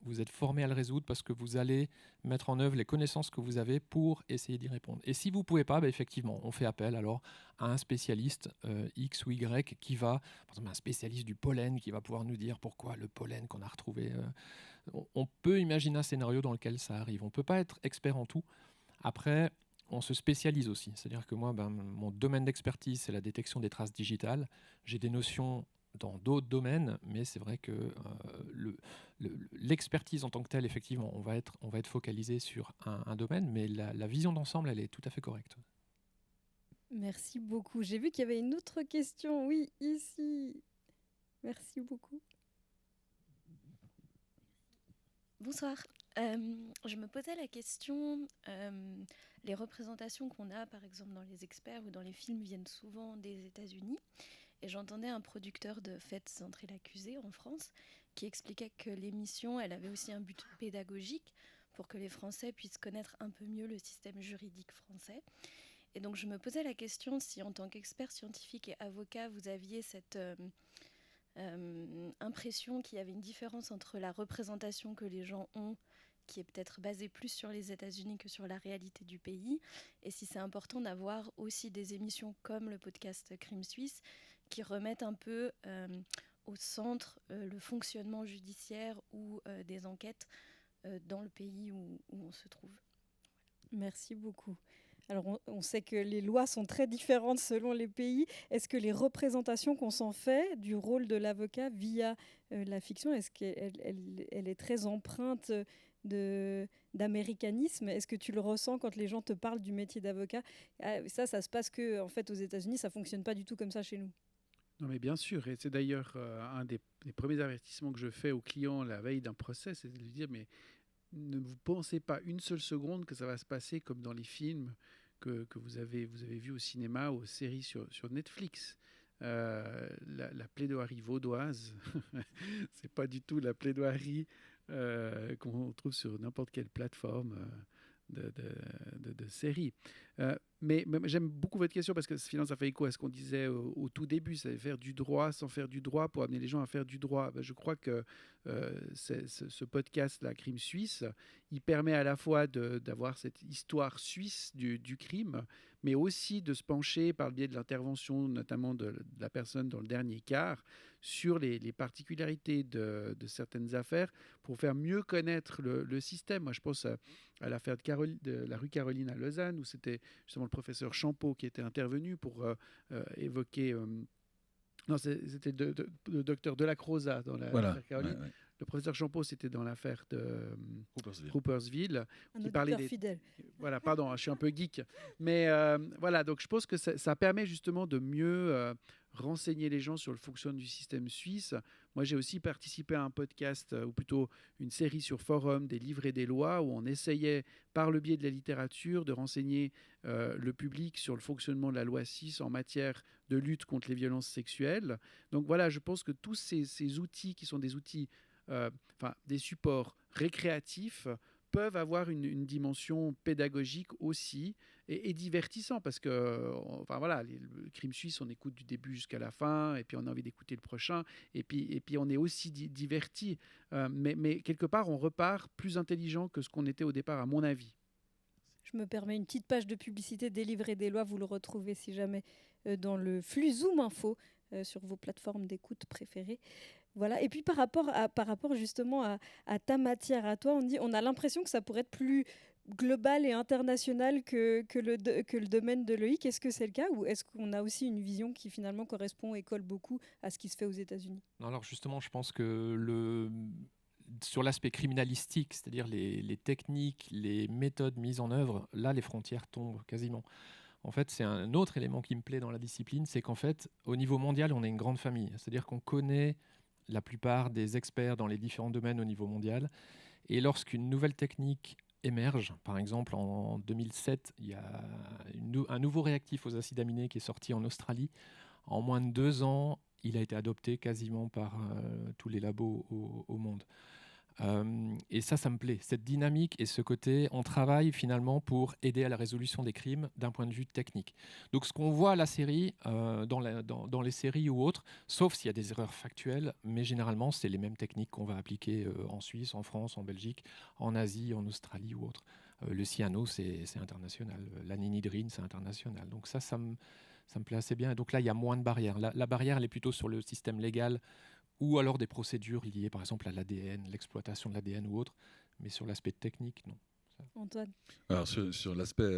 vous êtes formés à le résoudre parce que vous allez mettre en œuvre les connaissances que vous avez pour essayer d'y répondre. Et si vous ne pouvez pas, effectivement, on fait appel alors à un spécialiste X ou Y qui va, par exemple un spécialiste du pollen qui va pouvoir nous dire pourquoi le pollen qu'on a retrouvé. On peut imaginer un scénario dans lequel ça arrive. On ne peut pas être expert en tout. Après, on se spécialise aussi. C'est-à-dire que moi, mon domaine d'expertise, c'est la détection des traces digitales. J'ai des notions dans d'autres domaines, mais c'est vrai que l'expertise en tant que telle, effectivement, on va être focalisé sur un domaine, mais la vision d'ensemble, elle est tout à fait correcte. Merci beaucoup. J'ai vu qu'il y avait une autre question. Oui, ici. Merci beaucoup. Bonsoir. Je me posais la question, les représentations qu'on a, par exemple, dans les experts ou dans les films, viennent souvent des États-Unis. Et j'entendais un producteur de Faites entrer l'accusé en France qui expliquait que l'émission, elle avait aussi un but pédagogique pour que les Français puissent connaître un peu mieux le système juridique français. Et donc je me posais la question si en tant qu'expert scientifique et avocat, vous aviez cette impression qu'il y avait une différence entre la représentation que les gens ont, qui est peut-être basée plus sur les États-Unis que sur la réalité du pays, et si c'est important d'avoir aussi des émissions comme le podcast Crime Suisse, qui remettent un peu au centre le fonctionnement judiciaire ou des enquêtes dans le pays où on se trouve. Merci beaucoup. Alors, on sait que les lois sont très différentes selon les pays. Est-ce que les représentations qu'on s'en fait du rôle de l'avocat via la fiction, est-ce qu'elle est très empreinte d'américanisme? Est-ce que tu le ressens quand les gens te parlent du métier d'avocat? Ça se passe que, en fait, aux États-Unis, ça ne fonctionne pas du tout comme ça chez nous. Non, mais bien sûr. Et c'est d'ailleurs un des premiers avertissements que je fais aux clients la veille d'un procès, c'est de lui dire, mais ne vous pensez pas une seule seconde que ça va se passer comme dans les films que vous avez vus au cinéma ou aux séries sur Netflix. La plaidoirie vaudoise, c'est pas du tout la plaidoirie qu'on trouve sur n'importe quelle plateforme de série. Mais j'aime beaucoup votre question parce que finalement, ça fait écho à ce qu'on disait au tout début, c'est faire du droit sans faire du droit pour amener les gens à faire du droit. Je crois que ce podcast, la Crime Suisse, il permet à la fois d'avoir cette histoire suisse du crime, mais aussi de se pencher par le biais de l'intervention, notamment de la personne dans le dernier quart, sur les particularités de certaines affaires pour faire mieux connaître le système. Moi, je pense à l'affaire de la rue Caroline à Lausanne, où c'était justement le professeur Champeau qui était intervenu pour évoquer... non, c'était le docteur Delacroza dans l'affaire Caroline. Ouais. Le professeur Champeau, c'était dans l'affaire de Ruppersville. Un auditeur fidèle. Voilà, pardon, je suis un peu geek. Mais voilà, donc je pense que ça permet justement de mieux renseigner les gens sur le fonctionnement du système suisse. Moi, j'ai aussi participé à un podcast, ou plutôt une série sur Forum, des livres et des lois, où on essayait, par le biais de la littérature, de renseigner le public sur le fonctionnement de la loi 6 en matière de lutte contre les violences sexuelles. Donc voilà, je pense que tous ces outils qui sont des outils, des supports récréatifs, peuvent avoir une dimension pédagogique aussi et divertissant parce que le crime suisse, on écoute du début jusqu'à la fin et puis on a envie d'écouter le prochain et puis on est aussi diverti, mais quelque part on repart plus intelligent que ce qu'on était au départ, à mon avis. Je me permets une petite page de publicité des livres et des lois, vous le retrouvez si jamais dans le flux Zoom Info sur vos plateformes d'écoute préférées. Voilà. Et puis par rapport justement à ta matière, à toi, on a l'impression que ça pourrait être plus global et international que le domaine de l'EIC. Est-ce que c'est le cas ou est-ce qu'on a aussi une vision qui finalement correspond et colle beaucoup à ce qui se fait aux États-Unis ? Alors justement, je pense que sur l'aspect criminalistique, c'est-à-dire les techniques, les méthodes mises en œuvre, là les frontières tombent quasiment. En fait, c'est un autre élément qui me plaît dans la discipline, c'est qu'en fait, au niveau mondial, on est une grande famille. C'est-à-dire qu'on connaît la plupart des experts dans les différents domaines au niveau mondial. Et lorsqu'une nouvelle technique émerge, par exemple en 2007, il y a un nouveau réactif aux acides aminés qui est sorti en Australie. En moins de 2 ans, il a été adopté quasiment par tous les labos au monde. Et ça me plaît, cette dynamique et ce côté, on travaille finalement pour aider à la résolution des crimes d'un point de vue technique. Donc ce qu'on voit à la série, dans les séries ou autres, sauf s'il y a des erreurs factuelles, mais généralement c'est les mêmes techniques qu'on va appliquer en Suisse, en France, en Belgique, en Asie, en Australie ou autre. Le cyano, c'est international. L'aninhydrine, c'est international. Donc ça me plaît assez bien. Et donc là, il y a moins de barrières. La barrière, elle est plutôt sur le système légal, ou alors des procédures liées par exemple à l'ADN, l'exploitation de l'ADN ou autre, mais sur l'aspect technique, non. Antoine ? Alors sur l'aspect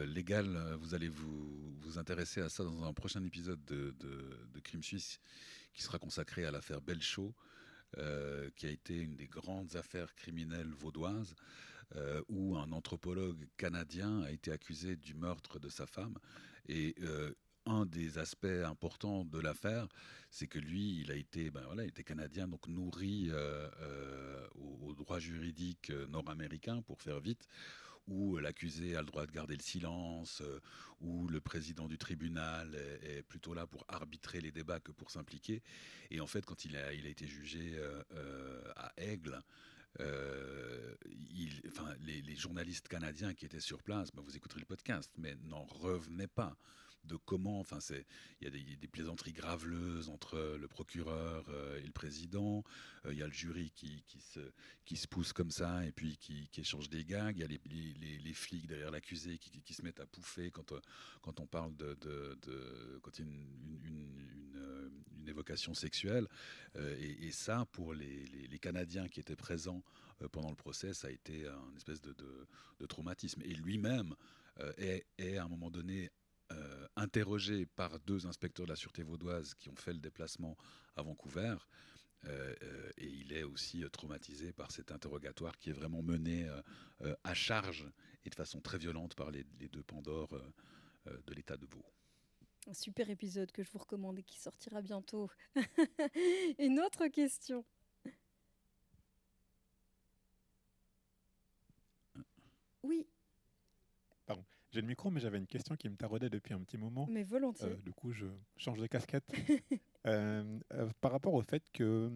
légal, vous allez vous intéresser à ça dans un prochain épisode de Crime Suisse qui sera consacré à l'affaire Belchaud, qui a été une des grandes affaires criminelles vaudoises, où un anthropologue canadien a été accusé du meurtre de sa femme. Et un des aspects importants de l'affaire, c'est que lui, il était canadien, donc nourri au droit juridique nord-américain, pour faire vite, où l'accusé a le droit de garder le silence, où le président du tribunal est plutôt là pour arbitrer les débats que pour s'impliquer. Et en fait, quand il a été jugé à Aigle, les journalistes canadiens qui étaient sur place, vous écouterez le podcast, mais n'en revenaient pas de comment, il y a des plaisanteries graveleuses entre le procureur et le président, il y a le jury qui se pousse comme ça et puis qui échange des gags, il y a les flics derrière l'accusé qui se mettent à pouffer quand on parle quand il y a une évocation sexuelle, et ça, pour les Canadiens qui étaient présents pendant le procès, ça a été un espèce de traumatisme. Et lui-même est à un moment donné interrogé par 2 inspecteurs de la sûreté vaudoise qui ont fait le déplacement à Vancouver, et il est aussi traumatisé par cet interrogatoire qui est vraiment mené à charge et de façon très violente par les 2 Pandores de l'État de Vaud. Un super épisode que je vous recommande et qui sortira bientôt. Une autre question. Oui. Pardon, j'ai le micro, mais j'avais une question qui me taraudait depuis un petit moment. Mais volontiers. Du coup, je change de casquette. Par rapport au fait que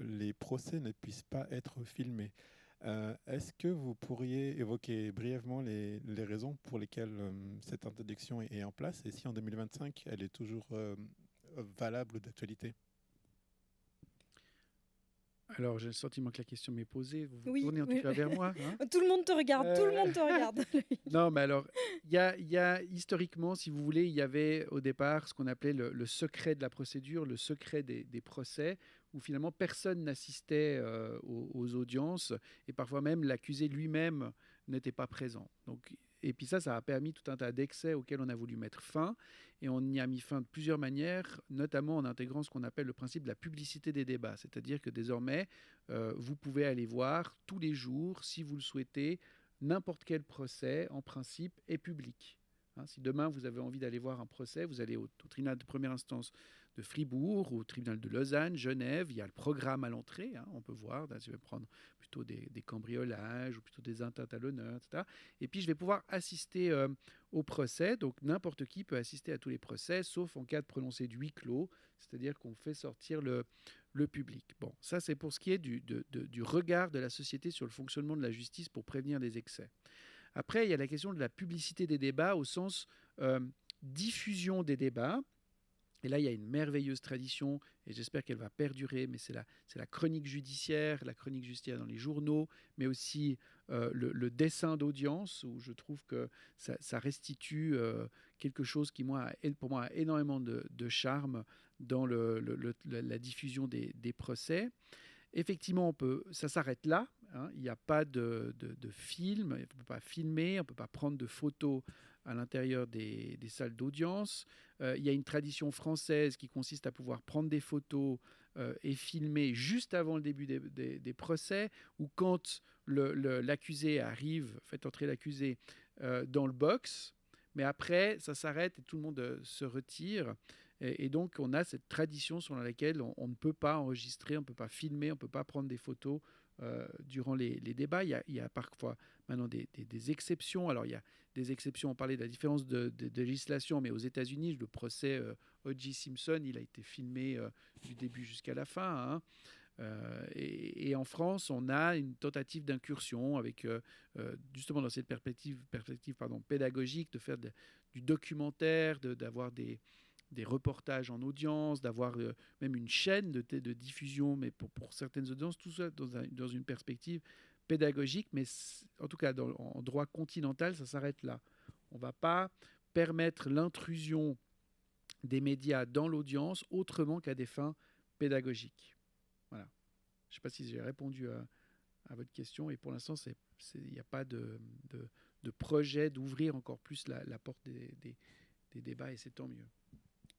les procès ne puissent pas être filmés, Est-ce que vous pourriez évoquer brièvement les raisons pour lesquelles cette interdiction est en place et si en 2025 elle est toujours valable ou d'actualité? Alors, j'ai le sentiment que la question m'est posée. Vous vous Oui, tournez en tout cas vers moi. Hein. Tout le monde te regarde, tout le monde te regarde. Non, mais alors, il y a historiquement, si vous voulez, il y avait au départ ce qu'on appelait le secret de la procédure, le secret des procès, où finalement personne n'assistait aux audiences et parfois même l'accusé lui-même n'était pas présent. Donc, et puis ça a permis tout un tas d'excès auxquels on a voulu mettre fin. Et on y a mis fin de plusieurs manières, notamment en intégrant ce qu'on appelle le principe de la publicité des débats. C'est-à-dire que désormais, vous pouvez aller voir tous les jours, si vous le souhaitez, n'importe quel procès, en principe, est public. Hein, si demain, vous avez envie d'aller voir un procès, vous allez au tribunal de première instance de Fribourg, au tribunal de Lausanne, Genève, il y a le programme à l'entrée, hein, on peut voir, là, je vais prendre plutôt des cambriolages ou plutôt des atteintes à l'honneur, etc. Et puis je vais pouvoir assister au procès, donc n'importe qui peut assister à tous les procès, sauf en cas de prononcé de huis clos, c'est-à-dire qu'on fait sortir le public. Bon, ça c'est pour ce qui est du regard de la société sur le fonctionnement de la justice pour prévenir des excès. Après, il y a la question de la publicité des débats au sens diffusion des débats. Et là, il y a une merveilleuse tradition, et j'espère qu'elle va perdurer, mais c'est la chronique judiciaire dans les journaux, mais aussi le dessin d'audience, où je trouve que ça restitue quelque chose qui, pour moi, a énormément de charme dans la diffusion des procès. Effectivement, ça s'arrête là. Hein, il n'y a pas de film, on ne peut pas filmer, on ne peut pas prendre de photos à l'intérieur des salles d'audience. Il y a une tradition française qui consiste à pouvoir prendre des photos et filmer juste avant le début des procès, ou quand l'accusé arrive, faites entrer l'accusé dans le box, mais après, ça s'arrête et tout le monde se retire. Et donc, on a cette tradition selon laquelle on ne peut pas enregistrer, on ne peut pas filmer, on ne peut pas prendre des photos durant les débats. Il y a parfois maintenant des exceptions. Alors, il y a des exceptions, on parlait de la différence de législation, mais aux États-Unis, le procès O.J. Simpson, il a été filmé du début jusqu'à la fin. Hein. Et en France, on a une tentative d'incursion avec, justement dans cette perspective pédagogique, de faire du documentaire, d'avoir des reportages en audience, d'avoir même une chaîne de diffusion, mais pour certaines audiences, tout ça dans une perspective pédagogique, mais en tout cas en droit continental, ça s'arrête là. On ne va pas permettre l'intrusion des médias dans l'audience autrement qu'à des fins pédagogiques. Voilà. Je ne sais pas si j'ai répondu à votre question, et pour l'instant, il n'y a pas de projet d'ouvrir encore plus la porte des débats, et c'est tant mieux.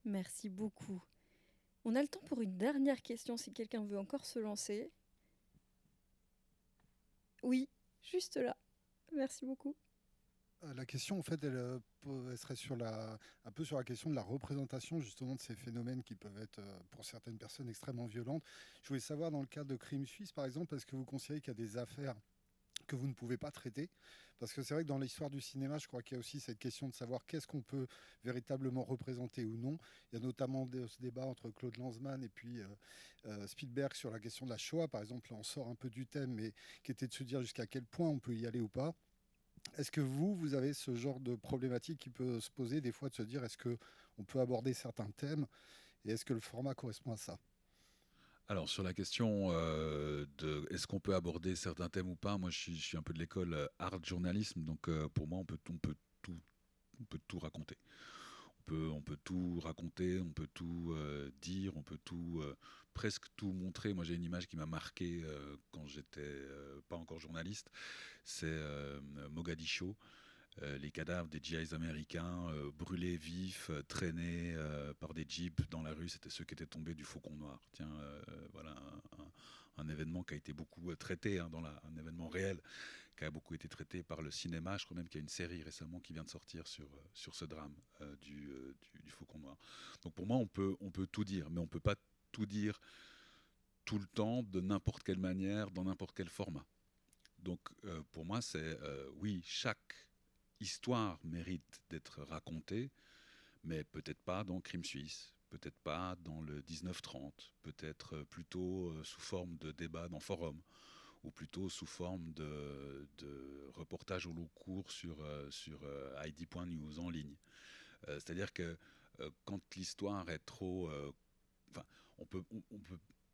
Merci beaucoup. On a le temps pour une dernière question si quelqu'un veut encore se lancer. Oui, juste là. Merci beaucoup. La question, en fait, elle serait un peu sur la question de la représentation justement de ces phénomènes qui peuvent être, pour certaines personnes, extrêmement violentes. Je voulais savoir, dans le cadre de Crime Suisse, par exemple, est-ce que vous considérez qu'il y a des affaires que vous ne pouvez pas traiter? Parce que c'est vrai que dans l'histoire du cinéma, je crois qu'il y a aussi cette question de savoir qu'est-ce qu'on peut véritablement représenter ou non. Il y a notamment ce débat entre Claude Lanzmann et puis Spielberg sur la question de la Shoah, par exemple. Là, on sort un peu du thème, mais qui était de se dire jusqu'à quel point on peut y aller ou pas. Est-ce que vous avez ce genre de problématique qui peut se poser des fois, de se dire est-ce qu'on peut aborder certains thèmes et est-ce que le format correspond à ça? Alors, sur la question de est-ce qu'on peut aborder certains thèmes ou pas, moi je suis un peu de l'école art journalisme, donc pour moi on peut tout raconter. On peut tout raconter, on peut tout dire, on peut presque tout montrer. Moi j'ai une image qui m'a marqué quand j'étais pas encore journaliste, c'est Mogadiscio. Les cadavres des GIs américains brûlés vifs, traînés par des jeeps dans la rue, c'était ceux qui étaient tombés du Faucon Noir. Tiens, voilà un événement qui a été beaucoup traité, hein, un événement réel qui a beaucoup été traité par le cinéma. Je crois même qu'il y a une série récemment qui vient de sortir sur ce drame du Faucon Noir. Donc pour moi, on peut tout dire, mais on ne peut pas tout dire tout le temps, de n'importe quelle manière, dans n'importe quel format. Donc pour moi, c'est oui, chaque histoire mérite d'être racontée, mais peut-être pas dans Crime Suisse, peut-être pas dans le 1930, peut-être plutôt sous forme de débat dans forum, ou plutôt sous forme de reportage au long cours sur ID.news en ligne. C'est-à-dire que quand l'histoire est trop...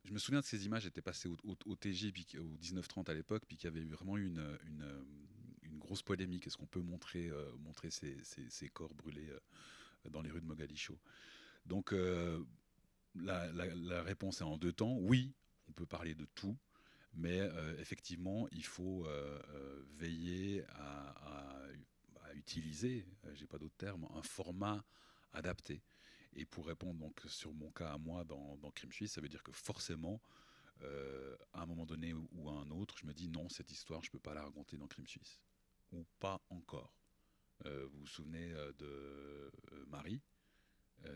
je me souviens de ces images, j'étais passé au TJ, puis, au 1930 à l'époque, puis qu'il y avait vraiment eu une grosse polémique. Est-ce qu'on peut montrer ces corps brûlés dans les rues de Mogadiscio? Donc la réponse est en deux temps. Oui, on peut parler de tout, mais effectivement, il faut veiller à utiliser, j'ai pas d'autre terme, un format adapté. Et pour répondre donc sur mon cas à moi dans Crime Suisse, ça veut dire que forcément, à un moment donné ou à un autre, je me dis non, cette histoire, je peux pas la raconter dans Crime Suisse. Ou pas encore. Vous vous souvenez de Marie,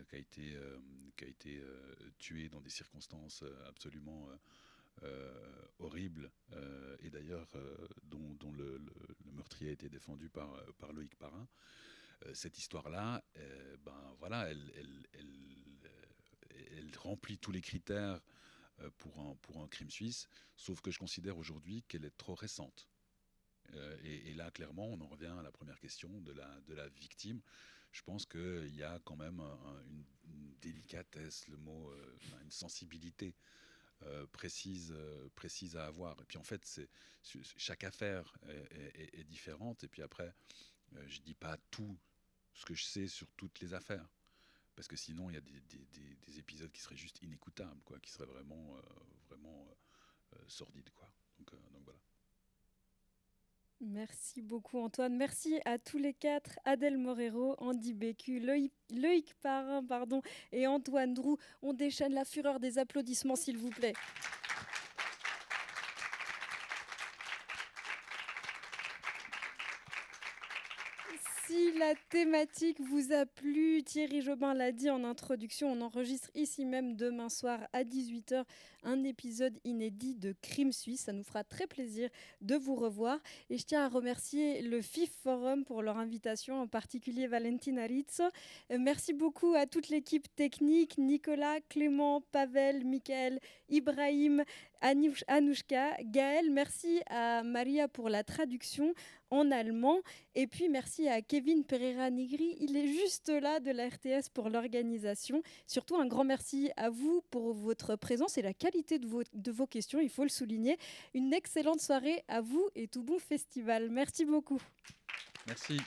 qui a été tuée dans des circonstances absolument horribles, et d'ailleurs dont le meurtrier a été défendu par Loïc Parrain. Cette histoire-là, voilà, elle remplit tous les critères pour un crime suisse, sauf que je considère aujourd'hui qu'elle est trop récente. Et là, clairement, on en revient à la première question de la victime. Je pense qu'il y a quand même une délicatesse, le mot, une sensibilité précise à avoir. Et puis en fait, chaque affaire est différente. Et puis après, je ne dis pas tout ce que je sais sur toutes les affaires, parce que sinon il y a des épisodes qui seraient juste inécoutables, quoi, qui seraient vraiment sordides, quoi. Donc voilà. Merci beaucoup Antoine, merci à tous les quatre, Adèle Morero, Andy Bécu, Loïc Parrain et Antoine Drou. On déchaîne la fureur des applaudissements s'il vous plaît. Si la thématique vous a plu, Thierry Jobin l'a dit en introduction, on enregistre ici même demain soir à 18h un épisode inédit de Crime Suisse. Ça nous fera très plaisir de vous revoir. Et je tiens à remercier le FIF Forum pour leur invitation, en particulier Valentina Rizzo. Merci beaucoup à toute l'équipe technique, Nicolas, Clément, Pavel, Michael, Ibrahim, Anouchka, Gaël. Merci à Maria pour la traduction en allemand. Et puis merci à Kevin Pereira-Nigri, il est juste là de la RTS pour l'organisation. Surtout un grand merci à vous pour votre présence et la qualité de vos questions, il faut le souligner. Une excellente soirée à vous et tout bon festival. Merci beaucoup. Merci.